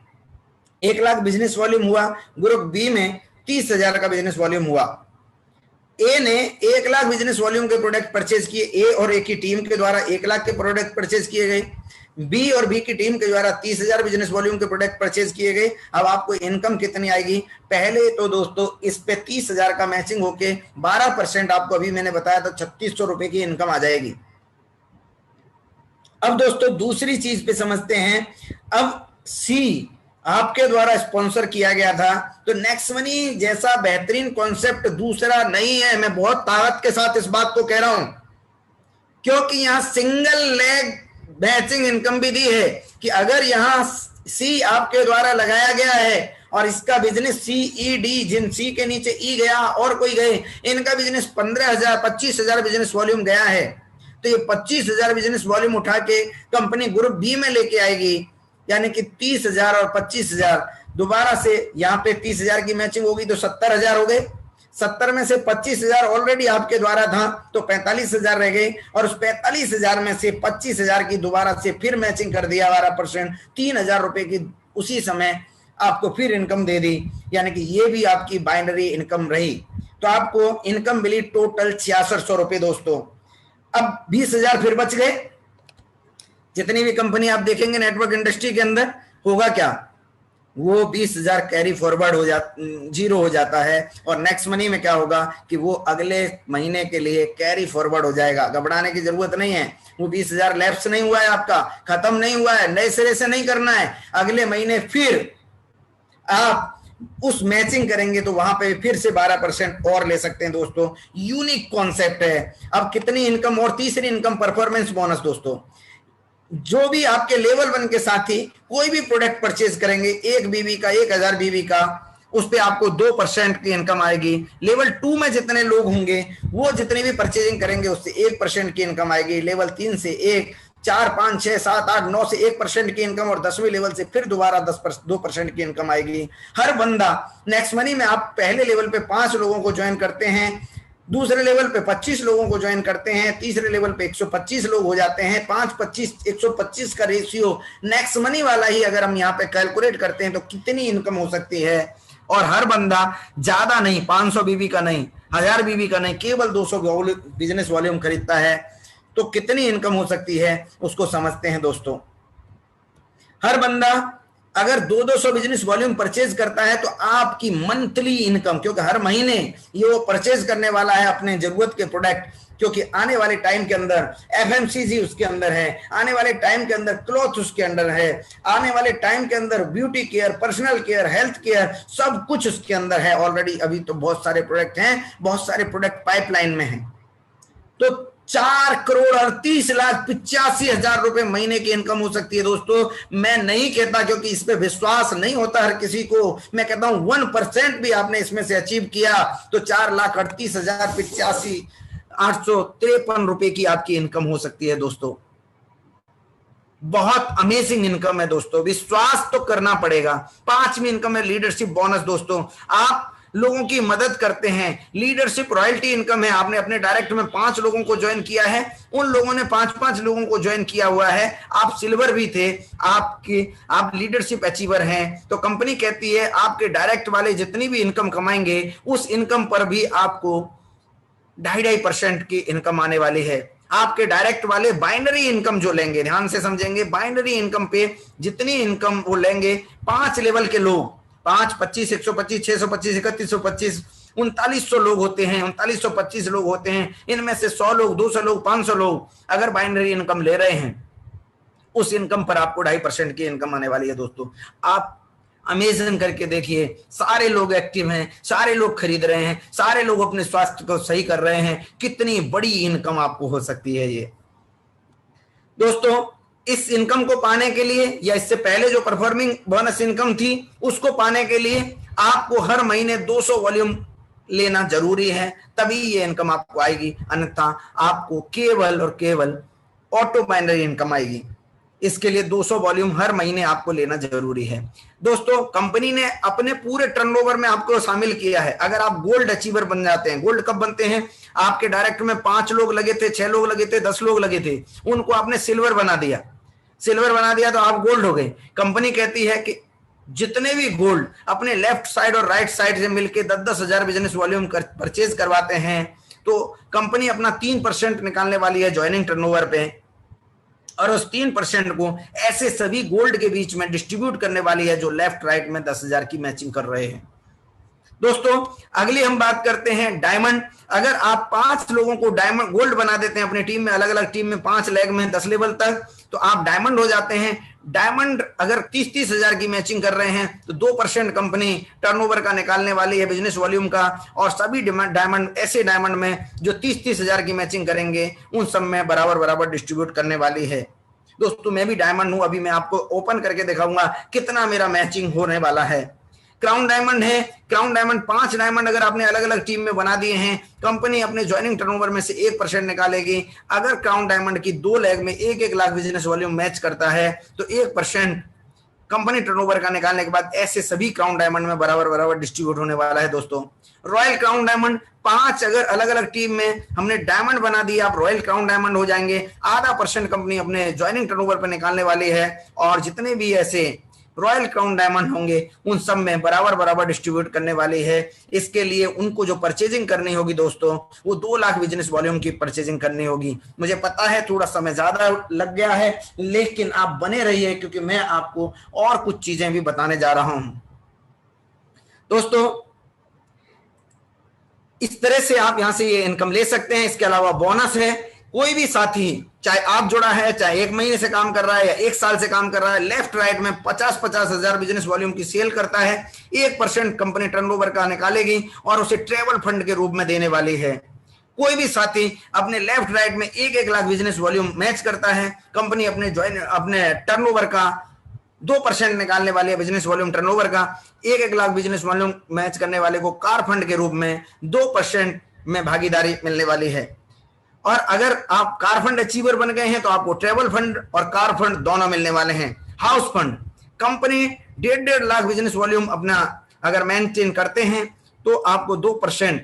1 लाख बिजनेस वॉल्यूम हुआ, ग्रुप बी में 30,000 का बिजनेस वॉल्यूम हुआ। ए ने 1 लाख बिजनेस वॉल्यूम के प्रोडक्ट परचेज किए, ए और ए की टीम के द्वारा 1 लाख के प्रोडक्ट परचेज किए गए। बी और बी की टीम के द्वारा 30,000 बिजनेस वॉल्यूम के प्रोडक्ट परचेज किए गए। अब आपको इनकम कितनी आएगी, पहले तो दोस्तों इस पे 30,000 का मैचिंग होके 12% आपको अभी मैंने बताया था 3600 रुपए की इनकम आ जाएगी। अब दोस्तों दूसरी चीज पे समझते हैं। अब सी आपके द्वारा स्पॉन्सर किया गया था, तो नेक्स्ट मनी जैसा बेहतरीन कॉन्सेप्ट दूसरा नहीं है। मैं बहुत ताकत के साथ इस बात को कह रहा हूं, क्योंकि यहां सिंगल लेग मैचिंग इनकम भी दी है कि अगर यहां सी आपके द्वारा लगाया गया है और इसका बिजनेस सी ई डी, जिन सी के नीचे ई गया और कोई गए, इनका बिजनेस 15,000 25,000 बिजनेस वॉल्यूम गया है, तो ये 25,000 बिजनेस वॉल्यूम उठा के कंपनी ग्रुप बी में लेके आएगी, यानी कि 30,000 और 25,000 दोबारा से यहाँ पे 30,000 की मैचिंग होगी तो 70,000 हो गए। 70 में से 25,000 ऑलरेडी आपके द्वारा था तो 45,000 रह गए, और उस 45,000 में से 25,000 की दोबारा से फिर मैचिंग कर दिया 12%, 3,000 रुपए की उसी समय आपको फिर इनकम दे दी, यानी कि ये भी आपकी बाइनरी इनकम रही। तो आपको इनकम मिली टोटल 6600 रुपए दोस्तों। अब 20,000 फिर बच गए। जितनी भी कंपनी आप देखेंगे नेटवर्क इंडस्ट्री के अंदर, होगा क्या, वो 20,000 कैरी फॉरवर्ड हो जीरो हो जाता है, और नेक्स्ट मनी में क्या होगा कि वो अगले महीने के लिए कैरी फॉरवर्ड हो जाएगा। घबराने की जरूरत नहीं है, वो 20,000 लैप्स नहीं हुआ है, आपका खत्म नहीं हुआ है, नए सिरे से नहीं करना है। अगले महीने फिर आप उस मैचिंग करेंगे तो वहां पे फिर से 12% और ले सकते हैं दोस्तों। यूनिक कॉन्सेप्ट है। अब कितनी इनकम, और तीसरी इनकम परफॉर्मेंस बोनस दोस्तों। जो भी आपके लेवल 1 के साथी कोई भी प्रोडक्ट परचेज करेंगे, 1 बीबी का, 1000 बीबी का, उस पे आपको 2% की इनकम आएगी। लेवल 2 में जितने लोग होंगे वो जितनी भी परचेजिंग करेंगे उससे 1% की इनकम आएगी। लेवल 3 से 1, 4, 5, 6, 7, 8, 9 से 1% की इनकम, और 10वीं लेवल से फिर दोबारा 2% की इनकम आएगी। हर बंदा नेक्स्ट मनी में आप पहले लेवल पे 5 लोगों को ज्वाइन करते हैं, दूसरे लेवल पे 25 लोगों को ज्वाइन करते हैं, तीसरे लेवल पे 125 लोग हो जाते हैं। 5, 25, 125 का रेशियो नेक्स्ट मनी वाला ही अगर हम यहाँ पे कैलकुलेट करते हैं तो कितनी इनकम हो सकती है। और हर बंदा ज्यादा नहीं, 500 बीबी का नहीं, 1000 बीबी का नहीं, केवल 200 बिजनेस वॉल्यूम खरीदता है, तो कितनी इनकम हो सकती है उसको समझते हैं दोस्तों। हर बंदा अगर 200 बिजनेस वॉल्यूम परचेज करता है तो आपकी मंथली इनकम, क्योंकि हर महीने ये वो परचेज करने वाला है अपने जरूरत के प्रोडक्ट, क्योंकि आने वाले टाइम के अंदर एफएमसीजी उसके अंदर है, आने वाले टाइम के अंदर क्लॉथ उसके अंदर है, आने वाले टाइम के अंदर beauty care, personal care, health care, सब कुछ उसके अंदर है ऑलरेडी। अभी तो बहुत सारे प्रोडक्ट हैं, बहुत सारे प्रोडक्ट पाइपलाइन में हैं। तो 4,38,85,000 रुपए महीने की इनकम हो सकती है दोस्तों। मैं नहीं कहता, क्योंकि इस पे विश्वास नहीं होता हर किसी को, मैं कहता हूं 1% भी आपने इसमें से अचीव किया तो 4,38,85,853 रुपए की आपकी इनकम हो सकती है दोस्तों। बहुत अमेजिंग इनकम है दोस्तों, विश्वास तो करना पड़ेगा। 5वीं इनकम है लीडरशिप बोनस दोस्तों। आप लोगों की मदद करते हैं। लीडरशिप रॉयल्टी इनकम है, आपने अपने डायरेक्ट में 5 लोगों को ज्वाइन किया है, उन लोगों ने 5-5 लोगों को ज्वाइन किया हुआ है, आप सिल्वर भी थे, आप लीडरशिप अचीवर हैं, तो कंपनी कहती है आपके डायरेक्ट वाले जितनी भी इनकम कमाएंगे उस इनकम पर भी आपको 2.5% की इनकम आने वाली है। आपके डायरेक्ट वाले बाइनरी इनकम जो लेंगे, ध्यान से समझेंगे, बाइनरी इनकम पे जितनी इनकम वो लेंगे, 5 लेवल के लोग, 5, 25, 125, 625, 3125, 3900 लोग होते हैं, 3925 लोग होते हैं, इनमें से 100 लोग, 200 लोग, 500 लोग अगर बाइनरी इनकम ले रहे हैं, उस इनकम पर आपको 2.5% की इनकम आने वाली है। दोस्तों आप अमेजन करके देखिए, सारे लोग एक्टिव हैं, सारे लोग खरीद रहे हैं, सारे लोग अपने स्वास्थ्य को सही कर रहे हैं, कितनी बड़ी इनकम आपको हो सकती है ये। दोस्तों इस इनकम को पाने के लिए या इससे पहले जो परफॉर्मिंग बोनस इनकम थी उसको पाने के लिए आपको हर महीने 200 वॉल्यूम लेना जरूरी है, तभी ये इनकम आपको आएगी, अन्यथा आपको केवल और केवल ऑटो बाइनरी इनकम आएगी। इसके लिए 200 वॉल्यूम हर महीने आपको लेना जरूरी है। दोस्तों कंपनी ने अपने पूरे टर्नओवर में आपको शामिल किया है। अगर आप गोल्ड अचीवर बन जाते हैं, गोल्ड कब बनते हैं, आपके डायरेक्ट में 5 लोग लगे थे, 6 लोग लगे थे, 10 लोग लगे थे, उनको आपने सिल्वर बना दिया, सिल्वर बना दिया तो आप गोल्ड हो गए। कंपनी कहती है कि जितने भी गोल्ड अपने लेफ्ट साइड और राइट साइड से मिलकर 10-10 हजार बिजनेस वॉल्यूम परचेज करवाते हैं तो कंपनी अपना 3% निकालने वाली है ज्वाइनिंग टर्नओवर पे, और उस 3% को ऐसे सभी गोल्ड के बीच में डिस्ट्रीब्यूट करने वाली है जो लेफ्ट राइट में 10,000 की मैचिंग कर रहे हैं। दोस्तों अगली हम बात करते हैं डायमंड। अगर आप 5 लोगों को डायमंड गोल्ड बना देते हैं अपनी टीम में, अलग अलग टीम में 5 लेग में 10 लेवल तक, तो आप डायमंड हो जाते हैं। डायमंड अगर 30-30 हजार की मैचिंग कर रहे हैं तो 2% कंपनी टर्नओवर का निकालने वाली है, बिजनेस वॉल्यूम का, और सभी डायमंड ऐसे डायमंड में जो 30-30 हजार की मैचिंग करेंगे उन सब में बराबर बराबर डिस्ट्रीब्यूट करने वाली है। दोस्तों मैं भी डायमंड हूं, अभी मैं आपको ओपन करके दिखाऊंगा कितना मेरा मैचिंग होने वाला है। क्राउन डायमंड है, क्राउन डायमंड 5 डायमंड अगर आपने अलग अलग टीम में बना दिए हैं, कंपनी अपने ज्वाइनिंग टर्नओवर में से 1% निकालेगी। अगर क्राउन डायमंड की 2 लेग में 1-1 लाख बिजनेस वॉल्यूम मैच करता है तो 1% कंपनी टर्नओवर का निकालने के बाद ऐसे सभी क्राउन डायमंड में बराबर बराबर डिस्ट्रीब्यूट होने वाला है। दोस्तों रॉयल क्राउन डायमंड 5 अगर अलग अलग टीम में हमने डायमंड बना दिया, आप रॉयल क्राउन डायमंड हो जाएंगे। आधा % कंपनी अपने ज्वाइनिंग टर्नओवर पर निकालने वाली है, और जितने भी ऐसे रॉयल क्राउन डायमंड होंगे उन सब में बराबर बराबर डिस्ट्रीब्यूट करने वाली है। इसके लिए उनको जो परचेजिंग करनी होगी दोस्तों, वो 2 लाख बिजनेस वॉल्यूम की परचेजिंग करनी होगी। मुझे पता है थोड़ा समय ज्यादा लग गया है, लेकिन आप बने रहिए क्योंकि मैं आपको और कुछ चीजें भी बताने जा रहा हूं। दोस्तों इस तरह से आप यहां से ये इनकम ले सकते हैं। इसके अलावा बोनस है, कोई भी साथी, चाहे आप जुड़ा है, चाहे 1 महीने से काम कर रहा है या 1 साल से काम कर रहा है, लेफ्ट राइट में 50-50 हजार बिजनेस वॉल्यूम की सेल करता है, 1% कंपनी टर्नओवर का निकालेगी और उसे ट्रेवल फंड के रूप में देने वाली है। कोई भी साथी अपने लेफ्ट राइट में 1-1 लाख बिजनेस वॉल्यूम मैच करता है, कंपनी अपने टर्नओवर का 2% निकालने वाली है, बिजनेस वॉल्यूम टर्नओवर का। 1-1 लाख बिजनेस वॉल्यूम मैच करने वाले को कार फंड के रूप में 2% में भागीदारी मिलने वाली है। और अगर आप कार फंड अचीवर बन गए हैं तो आपको ट्रेवल फंड और कार फंड दोनों मिलने वाले हैं। House fund, company 1.5 lakh business volume अपना अगर मेंटेन करते हैं तो आपको 2%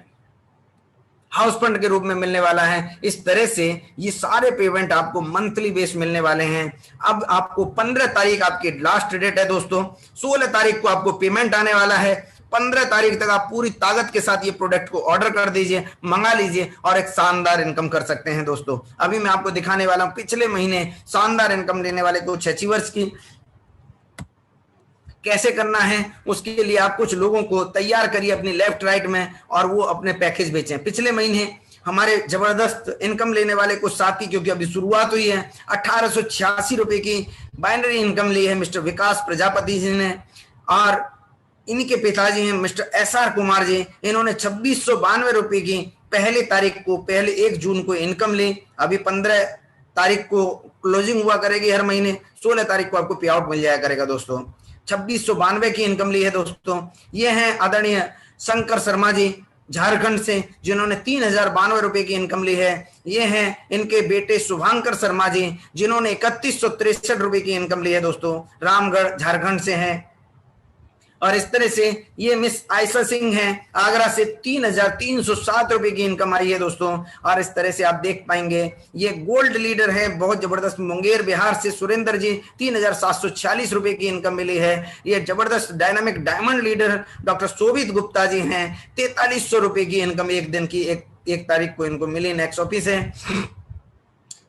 हाउस फंड के रूप में मिलने वाला है। इस तरह से ये सारे पेमेंट आपको मंथली बेस मिलने वाले हैं। अब आपको 15 तारीख आपकी लास्ट डेट है दोस्तों, 16 तारीख को आपको पेमेंट आने वाला है। 15 तारीख तक आप पूरी ताकत के साथ ये प्रोडक्ट को ऑर्डर कर दीजिए, मंगा लीजिए और एक शानदार इनकम कर सकते हैं। दोस्तों अभी मैं आपको दिखाने वाला हूं पिछले महीने शानदार इनकम देने वाले कुछ अचीवर्स की कैसे करना है। उसके लिए आप कुछ लोगों को तैयार करिए अपनी लेफ्ट राइट में और वो अपने पैकेज बेचें। पिछले महीने हमारे जबरदस्त इनकम लेने वाले कुछ साथी, क्योंकि अभी शुरुआत हुई है, 1886 रुपए की बाइनरी इनकम ली है मिस्टर विकास प्रजापति जी ने, और इनके पिताजी हैं मिस्टर SR कुमार जी, इन्होंने 2692 रुपए की पहली तारीख को, पहले 1 जून को इनकम ली। अभी 15 तारीख को क्लोजिंग हुआ करेगी हर महीने, 16 तारीख को आपको पे आउट मिल जाया करेगा। दोस्तों 2692 की इनकम ली है। दोस्तों ये हैं आदरणीय शंकर शर्मा जी झारखंड से, जिन्होंने 3092 रुपए की इनकम ली है। ये हैं इनके बेटे शुभांकर शर्मा जी, जिन्होंने 3163 रुपए की इनकम ली है। दोस्तों रामगढ़ झारखंड से हैं। और इस तरह से ये मिस आयशा सिंह हैं आगरा से 3,307 रुपए की इनकम आई है दोस्तों। और इस तरह से आप देख पाएंगे ये गोल्ड लीडर है बहुत जबरदस्त मुंगेर बिहार से सुरेंद्र जी 3,746 रुपए की इनकम मिली है। ये जबरदस्त डायनामिक डायमंड लीडर डॉक्टर शोभित गुप्ता जी हैं 4300 रुपए की इनकम एक दिन की एक तारीख को इनको मिली। नेक्स्ट ऑफिस है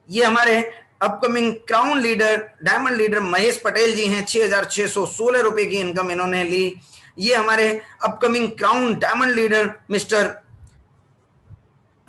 ये हमारे upcoming crown leader diamond leader Mahesh Patel ji हैं 6,616 रुपए की इनकम इन्होंने ली। ये हमारे upcoming crown diamond leader mister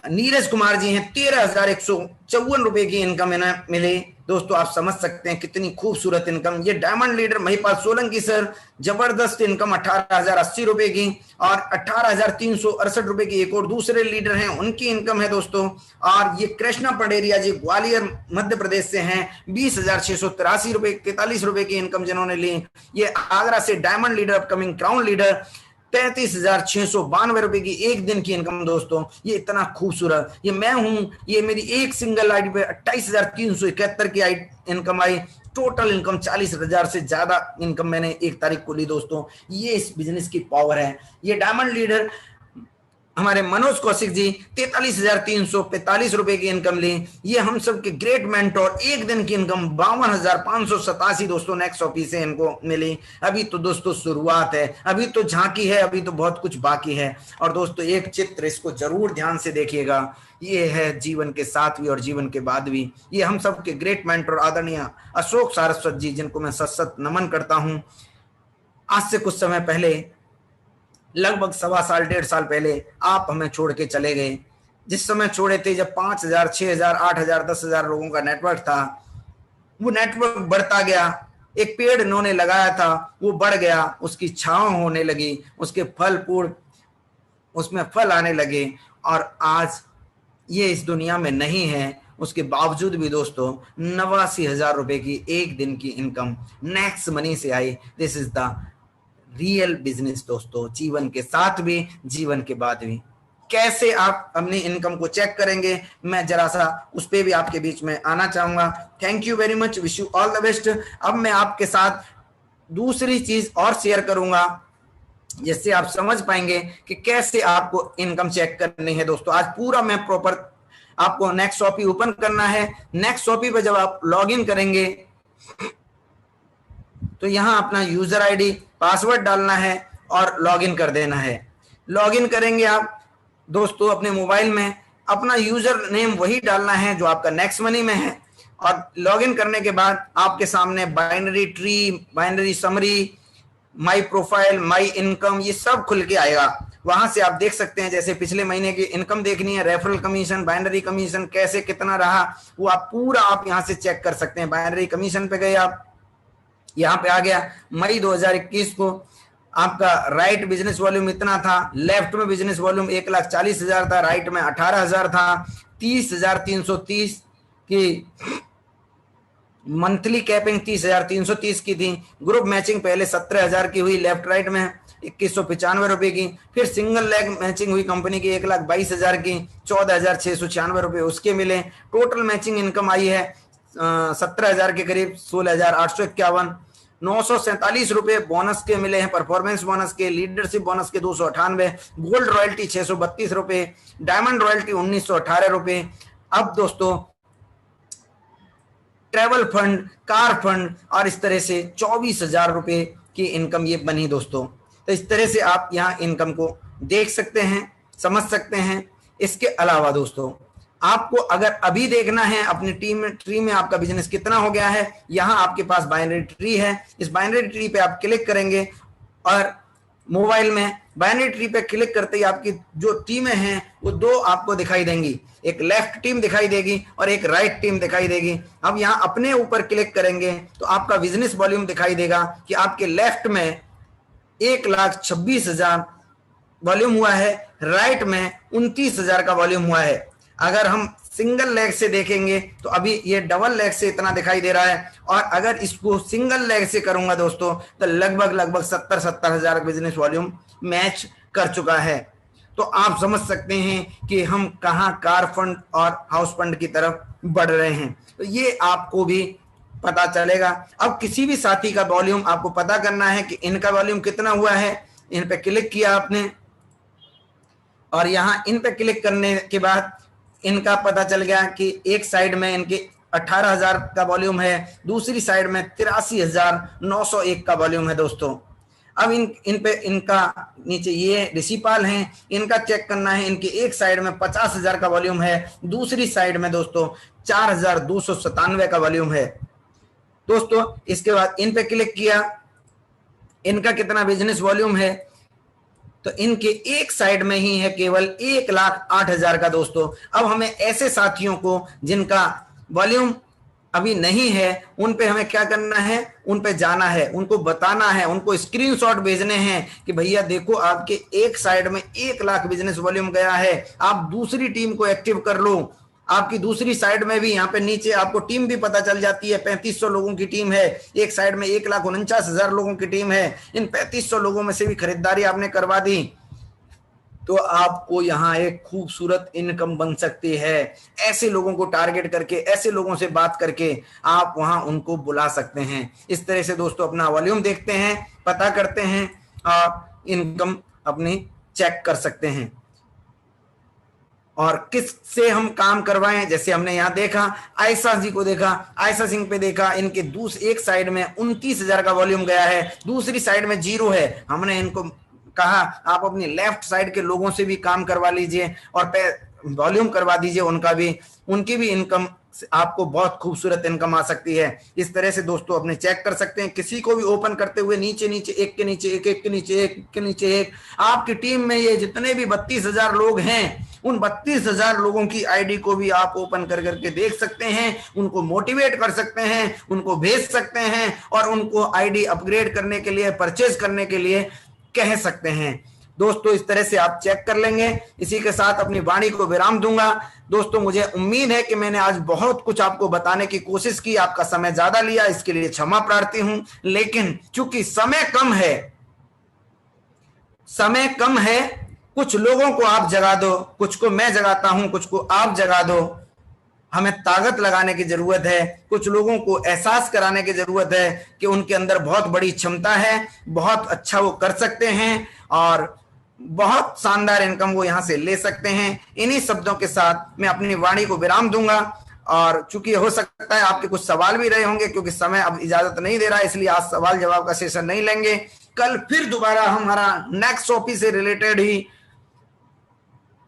Neeraj Kumar ji हैं 13,154 रुपए की इनकम इन्हें मिली। दोस्तों आप समझ सकते हैं कितनी खूबसूरत इनकम। ये diamond leader Mahipal Solanki sir जबरदस्त इनकम 18,080 रुपए की और 18,368 रुपए की एक और दूसरे लीडर हैं उनकी इनकम है दोस्तों। और ये कृष्णा पंडेरिया जी ग्वालियर मध्य प्रदेश से हैं 20,683 रुपए 43 रुपए की इनकम जिन्होंने ली। ये आगरा से diamond leader upcoming crown leader 35,692 रुपए की एक दिन की इनकम। दोस्तों ये इतना खूबसूरत, ये मैं हूं, ये मेरी एक सिंगल आईडी पे 28,371 की इनकम आई। टोटल इनकम 40,000 से ज्यादा इनकम मैंने एक तारीख को ली। दोस्तों ये इस बिजनेस की पावर है। ये डायमंड लीडर हमारे मनोज कौशिक जी 43,345 रुपए की इनकम ली। ये हम सब के ग्रेट मेंटोर एक दिन की इनकम 52,587 दोस्तों नेक्स्ट ऑफिस से इनको मिली। अभी तो दोस्तों शुरुआत है, अभी तो झांकी है, अभी तो बहुत कुछ बाकी है। और दोस्तों एक चित्र इसको जरूर ध्यान से देखिएगा, ये है जीवन के साथ भी और जीवन के बाद भी। ये हम सब के ग्रेट मेंटोर आदरणीय अशोक सारस्वत जी जिनको मैं सत नमन करता हूं। आज से कुछ समय पहले लगभग 1.25 साल 1.5 साल पहले आप हमें छोड़ के चले गए। जिस समय छोड़े थे जब 5,000 6,000 8,000 10,000 लोगों का नेटवर्क था, वो नेटवर्क बढ़ता गया। एक पेड़ इन्होंने लगाया था वो बढ़ गया, उसकी छांव होने लगी, उसके फल फूल उसमें फल आने लगे। और आज ये इस दुनिया में नहीं है, उसके बावजूद भी दोस्तों 89,000 रुपए की एक दिन की इनकम नेक्स्ट मनी से आई। This is the real business दोस्तों, जीवन के साथ भी जीवन के बाद भी। कैसे आप अपनी इनकम को चेक करेंगे, मैं जरा सा उस पर भी आपके बीच में आना चाहूंगा। Thank you very much, wish you all the best. अब मैं आपके साथ दूसरी चीज और शेयर करूंगा जिससे आप समझ पाएंगे कि कैसे आपको इनकम चेक करनी है। दोस्तों आज पूरा मैं प्रॉपर आपको नेक्स्ट शॉपी ओपन करना है। नेक्स्ट शॉपी पर जब आप लॉग इन करेंगे तो यहां अपना यूजर आईडी पासवर्ड डालना है और लॉगिन कर देना है। लॉगिन करेंगे आप दोस्तों अपने मोबाइल में, अपना यूजर नेम वही डालना है जो आपका नेक्स्ट मनी में है। और लॉगिन करने के बाद आपके सामने binary tree, binary summary, my profile, my income, ये सब खुल के आएगा। वहां से आप देख सकते हैं जैसे पिछले महीने की इनकम देखनी है, रेफरल कमीशन, बाइनरी कमीशन कैसे कितना रहा, वो आप पूरा आप यहां से चेक कर सकते हैं। बाइनरी कमीशन पे गए आप, यहाँ पे आ गया मई 2021 को आपका राइट बिजनेस वॉल्यूम इतना था, लेफ्ट में बिजनेस वॉल्यूम 1,40,000 था, राइट में 18,000 था। 30,330 की मंथली कैपिंग 30,330 की थी। ग्रुप मैचिंग पहले 17,000 की हुई लेफ्ट राइट में 2,195 रुपए की। फिर सिंगल लेग मैचिंग हुई कंपनी की 1,22,000 की 14,696 रुपए उसके मिले। टोटल मैचिंग इनकम आई है 17,000 के करीब 16,851। 947 रुपए बोनस के मिले हैं, परफॉर्मेंस बोनस के, लीडरशिप बोनस के 298, गोल्ड रॉयल्टी 632 रुपए, डायमंड रॉयल्टी 1,918 रुपए। अब दोस्तों ट्रेवल फंड, कार फंड और इस तरह से 24,000 रुपए की इनकम ये बनी दोस्तों। तो इस तरह से आप यहाँ इनकम को देख सकते हैं, समझ सकते हैं। इसके अलावा दोस्तों आपको अगर अभी देखना है अपनी ट्री में आपका बिजनेस कितना हो गया है, यहाँ आपके पास बाइनरी ट्री है। इस बाइनरी ट्री पे आप क्लिक करेंगे और मोबाइल में बाइनरी ट्री पे क्लिक करते ही आपकी जो टीमें हैं वो दो आपको दिखाई देंगी, एक लेफ्ट टीम दिखाई देगी और एक राइट टीम दिखाई देगी। अब यहाँ अपने ऊपर क्लिक करेंगे तो आपका बिजनेस वॉल्यूम दिखाई देगा कि आपके लेफ्ट में 1,26,000 वॉल्यूम हुआ है, राइट में 29,000 का वॉल्यूम हुआ है। अगर हम सिंगल लेग से देखेंगे तो अभी ये डबल लेग से इतना दिखाई दे रहा है, और अगर इसको सिंगल लेग से करूंगा दोस्तों तो लगभग 70,000 बिजनेस वॉल्यूम मैच कर चुका है। तो आप समझ सकते हैं कि हम कहां कार फंड और हाउस फंड की तरफ बढ़ रहे हैं। तो ये आपको भी पता चलेगा। अब किसी भी साथी का वॉल्यूम आपको पता करना है कि इनका वॉल्यूम कितना हुआ है। इन पे क्लिक किया आपने और यहाँ इन पे क्लिक करने के बाद इनका पता चल गया कि एक साइड में इनके 18,000 का वॉल्यूम है, दूसरी साइड में 83,901 का वॉल्यूम है दोस्तों। अब इन पे इनका नीचे ये रिसिपाल हैं, इनका चेक करना है। इनके एक साइड में 50,000 का वॉल्यूम है, दूसरी साइड में दोस्तों 4,297 का वॉल्यूम है दोस्तों। इसके बाद इन पे क्लिक किया, इनका कितना बिजनेस वॉल्यूम है, तो इनके एक साइड में ही है केवल 1,08,000 का दोस्तों। अब हमें ऐसे साथियों को जिनका वॉल्यूम अभी नहीं है, उन पे हमें क्या करना है, उन पे जाना है, उनको बताना है, उनको स्क्रीनशॉट भेजने हैं कि भैया देखो आपके एक साइड में 1,00,000 बिजनेस वॉल्यूम गया है, आप दूसरी टीम को एक्टिव कर लो। आपकी दूसरी साइड में भी यहाँ पे नीचे आपको टीम भी पता चल जाती है, 3500 लोगों की टीम है, एक साइड में 1,49,000 लोगों की टीम है। इन 3500 लोगों में से भी खरीदारी आपने करवा दी तो आपको यहाँ एक खूबसूरत इनकम बन सकती है। ऐसे लोगों को टारगेट करके, ऐसे लोगों से बात करके आप वहां उनको बुला सकते हैं। इस तरह से दोस्तों अपना वॉल्यूम देखते हैं, पता करते हैं और इनकम अपनी चेक कर सकते हैं। और किस से हम काम करवाएं, जैसे हमने यहाँ देखा आयशा जी को देखा, आयशा सिंह पे देखा, इनके एक साइड में 29,000 का वॉल्यूम गया है, दूसरी साइड में 0 है। हमने इनको कहा आप अपनी लेफ्ट साइड के लोगों से भी काम करवा लीजिए और वॉल्यूम करवा दीजिए उनका भी, उनकी भी इनकम आपको बहुत खूबसूरत इनकम आ सकती है। इस तरह से दोस्तों अपने चेक कर सकते हैं। किसी को भी ओपन करते हुए नीचे नीचे एक के नीचे एक, एक के नीचे एक के नीचे एक, आपकी टीम में ये जितने भी 32,000 लोग हैं, उन 32,000 लोगों की आईडी को भी आप ओपन कर करके देख सकते हैं, उनको मोटिवेट कर सकते हैं, उनको भेज सकते हैं और उनको आईडी अपग्रेड करने के लिए, परचेज करने के लिए कह सकते हैं। दोस्तों इस तरह से आप चेक कर लेंगे। इसी के साथ अपनी वाणी को विराम दूंगा। दोस्तों मुझे उम्मीद है कि मैंने आज बहुत कुछ आपको बताने की कोशिश की, आपका समय ज्यादा लिया, इसके लिए क्षमा प्रार्थी हूं। लेकिन चूंकि समय कम है, कुछ लोगों को आप जगा दो, कुछ को मैं जगाता हूं, कुछ को आप जगा दो। हमें ताकत लगाने की जरूरत है, कुछ लोगों को एहसास कराने की जरूरत है कि उनके अंदर बहुत बड़ी क्षमता है, बहुत अच्छा वो कर सकते हैं और बहुत शानदार इनकम वो यहां से ले सकते हैं। इन्हीं शब्दों के साथ मैं अपनी वाणी को विराम दूंगा। और चूंकि हो सकता है आपके कुछ सवाल भी रहे होंगे, क्योंकि समय अब इजाजत नहीं दे रहा है, इसलिए आज सवाल जवाब का सेशन नहीं लेंगे। कल फिर दोबारा हमारा नेक्स्ट टॉपिक से रिलेटेड ही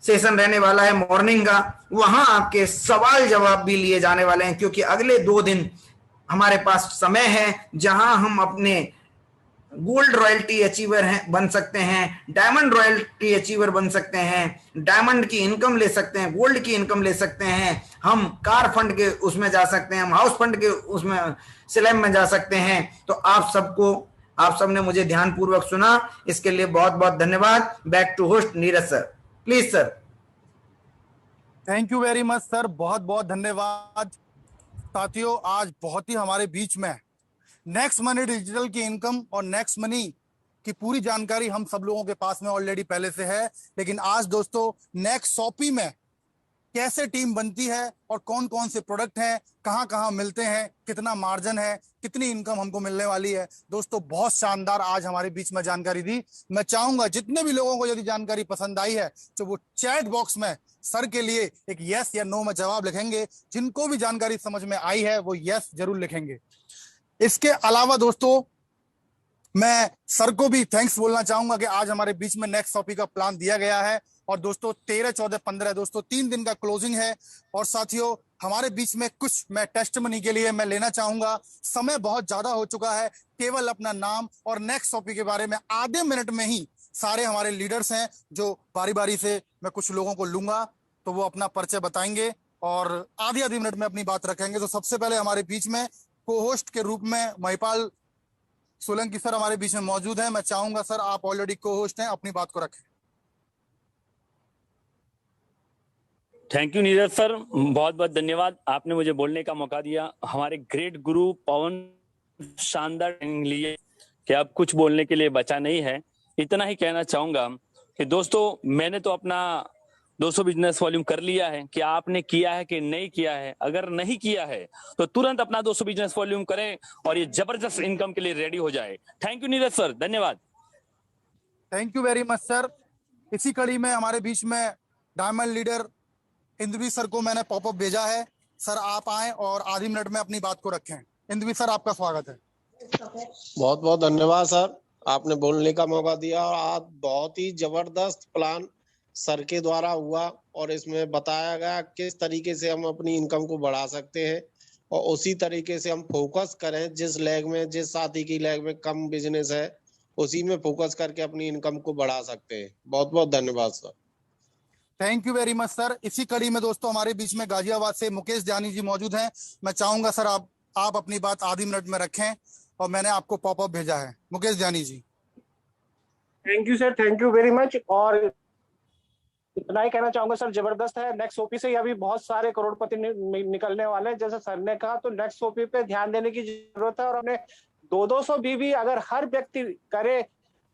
सेशन रहने वाला है मॉर्निंग का, वहां आपके सवाल जवाब भी लिए जाने वाले हैं, क्योंकि अगले 2 दिन हमारे पास समय है जहां हम अपने गोल्ड रॉयल्टी अचीवर बन सकते हैं, डायमंड रॉयल्टी अचीवर बन सकते हैं, डायमंड की इनकम ले सकते हैं, गोल्ड की इनकम ले सकते हैं, हम कार फंड के उसमें जा सकते हैं, हम हाउस फंड के उसमें स्लैम में जा सकते हैं। तो आप सबने मुझे ध्यानपूर्वक सुना, इसके लिए बहुत बहुत धन्यवाद। Back to host Neeraj sir, please sir. Thank you very much sir, बहुत बहुत धन्यवाद। साथियों आज बहुत ही हमारे बीच में नेक्स्ट मनी डिजिटल की इनकम और नेक्स्ट मनी की पूरी जानकारी हम सब लोगों के पास में ऑलरेडी पहले से है, लेकिन आज दोस्तों नेक्स्ट शॉपी में कैसे टीम बनती है और कौन कौन से प्रोडक्ट हैं, कहां कहां मिलते हैं, कितना मार्जिन है, कितनी इनकम हमको मिलने वाली है, दोस्तों बहुत शानदार आज हमारे बीच में जानकारी दी। मैं चाहूंगा जितने भी लोगों को यदि जानकारी पसंद आई है तो वो चैट बॉक्स में सर के लिए एक यस या नो में जवाब लिखेंगे। जिनको भी जानकारी समझ में आई है वो यस जरूर लिखेंगे। इसके अलावा दोस्तों मैं सर को भी थैंक्स बोलना चाहूंगा कि आज हमारे बीच में नेक्स्ट टॉपिक का प्लान दिया गया है। और दोस्तों 13, 14, 15 दोस्तों 3 दिन का क्लोजिंग है। और साथियों हमारे बीच में कुछ मैं टेस्ट मनी के लिए मैं लेना चाहूंगा। समय बहुत ज्यादा हो चुका है, केवल अपना नाम और नेक्स्ट टॉपिक के बारे में आधे मिनट में ही सारे हमारे लीडर्स हैं जो बारी बारी से मैं कुछ लोगों को लूंगा तो वो अपना परिचय बताएंगे और आधी मिनट में अपनी बात रखेंगे। तो सबसे पहले हमारे बीच में को होस्ट के रूप में महिपाल सोलंकी सर हमारे बीच में मौजूद हैं। मैं चाहूंगा सर आप ऑलरेडी को होस्ट हैं, अपनी बात को रखें। थैंक यू नीरज सर, बहुत बहुत धन्यवाद, आपने मुझे बोलने का मौका दिया। हमारे ग्रेट गुरु पवन शानदार ट्रेनिंग लिए कि अब कुछ बोलने के लिए बचा नहीं है। इतना ही कहना चाहूंगा कि दोस्तों मैंने तो अपना 200 बिजनेस वॉल्यूम कर लिया है? क्या आपने किया है कि नहीं किया है? अगर नहीं किया है तो तुरंत अपना 200 बिजनेस वॉल्यूम करें और ये जबरदस्त इनकम के लिए रेडी हो जाए। थैंक यू नीरज सर, धन्यवाद। Thank you very much sir. इसी कड़ी में हमारे बीच में डायमंड लीडर इंद्रवीर सर को मैंने पॉपअप भेजा है। सर आप आए और आधे मिनट में अपनी बात को रखें। इंद्रवीर सर आपका स्वागत है। बहुत बहुत धन्यवाद सर, आपने बोलने का मौका दिया। और आज बहुत ही जबरदस्त प्लान सर के द्वारा हुआ और इसमें बताया गया किस तरीके से हम अपनी इनकम को बढ़ा सकते हैं और उसी तरीके से हम फोकस करें। जिस लेग में, जिस साथी की लेग में कम बिजनेस है, उसी में फोकस करके अपनी इनकम को बढ़ा सकते हैं। बहुत बहुत धन्यवाद sir. Thank you very much sir. इसी कड़ी में दोस्तों हमारे बीच में गाजियाबाद से मुकेश जानी जी मौजूद हैं। मैं चाहूंगा सर आप अपनी बात आधी मिनट में रखें और मैंने आपको पॉपअप भेजा है। Mukesh Jani ji. Thank you sir, thank you very much. और इतना ही कहना चाहूंगा सर, जबरदस्त है। नेक्स्ट ओपी से अभी बहुत सारे करोड़पति निकलने वाले हैं। जैसे सर ने कहा, तो नेक्स्ट ओपी पे ध्यान देने की जरूरत है। और हमने 200 बीवी अगर हर व्यक्ति करे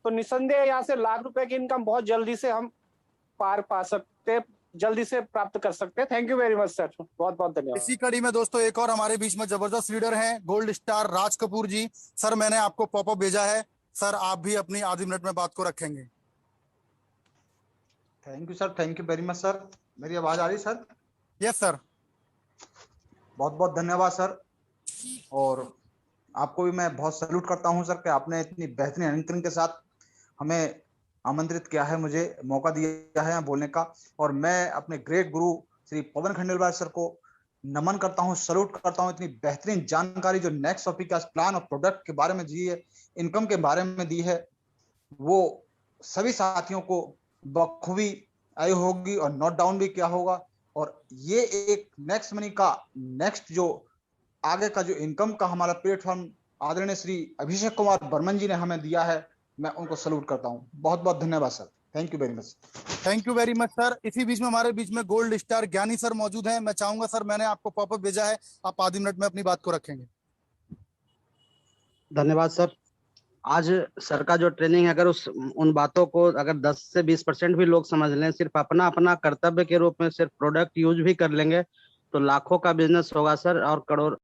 तो निसंदेह यहाँ से लाख रुपए की इनकम बहुत जल्दी से हम पार पा सकते, जल्दी से प्राप्त कर सकते हैं। Thank you very much sir, बहुत बहुत धन्यवाद। इसी कड़ी में दोस्तों एक और हमारे बीच में जबरदस्त लीडर हैं, गोल्ड स्टार राज कपूर जी। सर मैंने आपको पॉपअप भेजा है। सर आप भी अपनी आधी मिनट में बात को रखेंगे। Thank you sir, thank you very much sir. मेरी आवाज आ रही सर? Yes sir. बहुत बहुत धन्यवाद सर। और आपको भी मैं बहुत सैल्यूट करता हूं सर कि आपने इतनी बेहतरीन एंकरिंग के साथ हमें आमंत्रित किया है, मुझे मौका दिया है यहाँ बोलने का। और मैं अपने ग्रेट गुरु श्री पवन खंडेलवाल सर को नमन करता हूँ, सैल्यूट करता हूँ। इतनी बेहतरीन जानकारी जो नेक्स्ट टॉपिक का प्लान और प्रोडक्ट के बारे में दी है, इनकम के बारे में दी है, वो सभी साथियों को बखूबी आई होगी और नोट डाउन भी किया होगा। और ये एक नेक्स्ट मनी का नेक्स्ट जो आगे का जो इनकम का हमारा प्लेटफॉर्म आदरणीय श्री अभिषेक कुमार बर्मन जी ने हमें दिया है, मैं उनको सैल्यूट करता हूं। बहुत बहुत धन्यवाद sir, thank you very much. Thank you very much sir. इसी बीच में हमारे बीच में गोल्ड स्टार ज्ञानी सर मौजूद हैं। मैं चाहूंगा सर, मैंने आपको पॉपअप भेजा है, आप आधी मिनट में अपनी बात को रखेंगे। धन्यवाद सर। आज सर का जो ट्रेनिंग है, अगर उन बातों को अगर 10 से 20% भी लोग समझ लें, सिर्फ अपना अपना कर्तव्य के रूप में सिर्फ प्रोडक्ट यूज भी कर लेंगे, तो लाखों का बिजनेस होगा सर और करोड़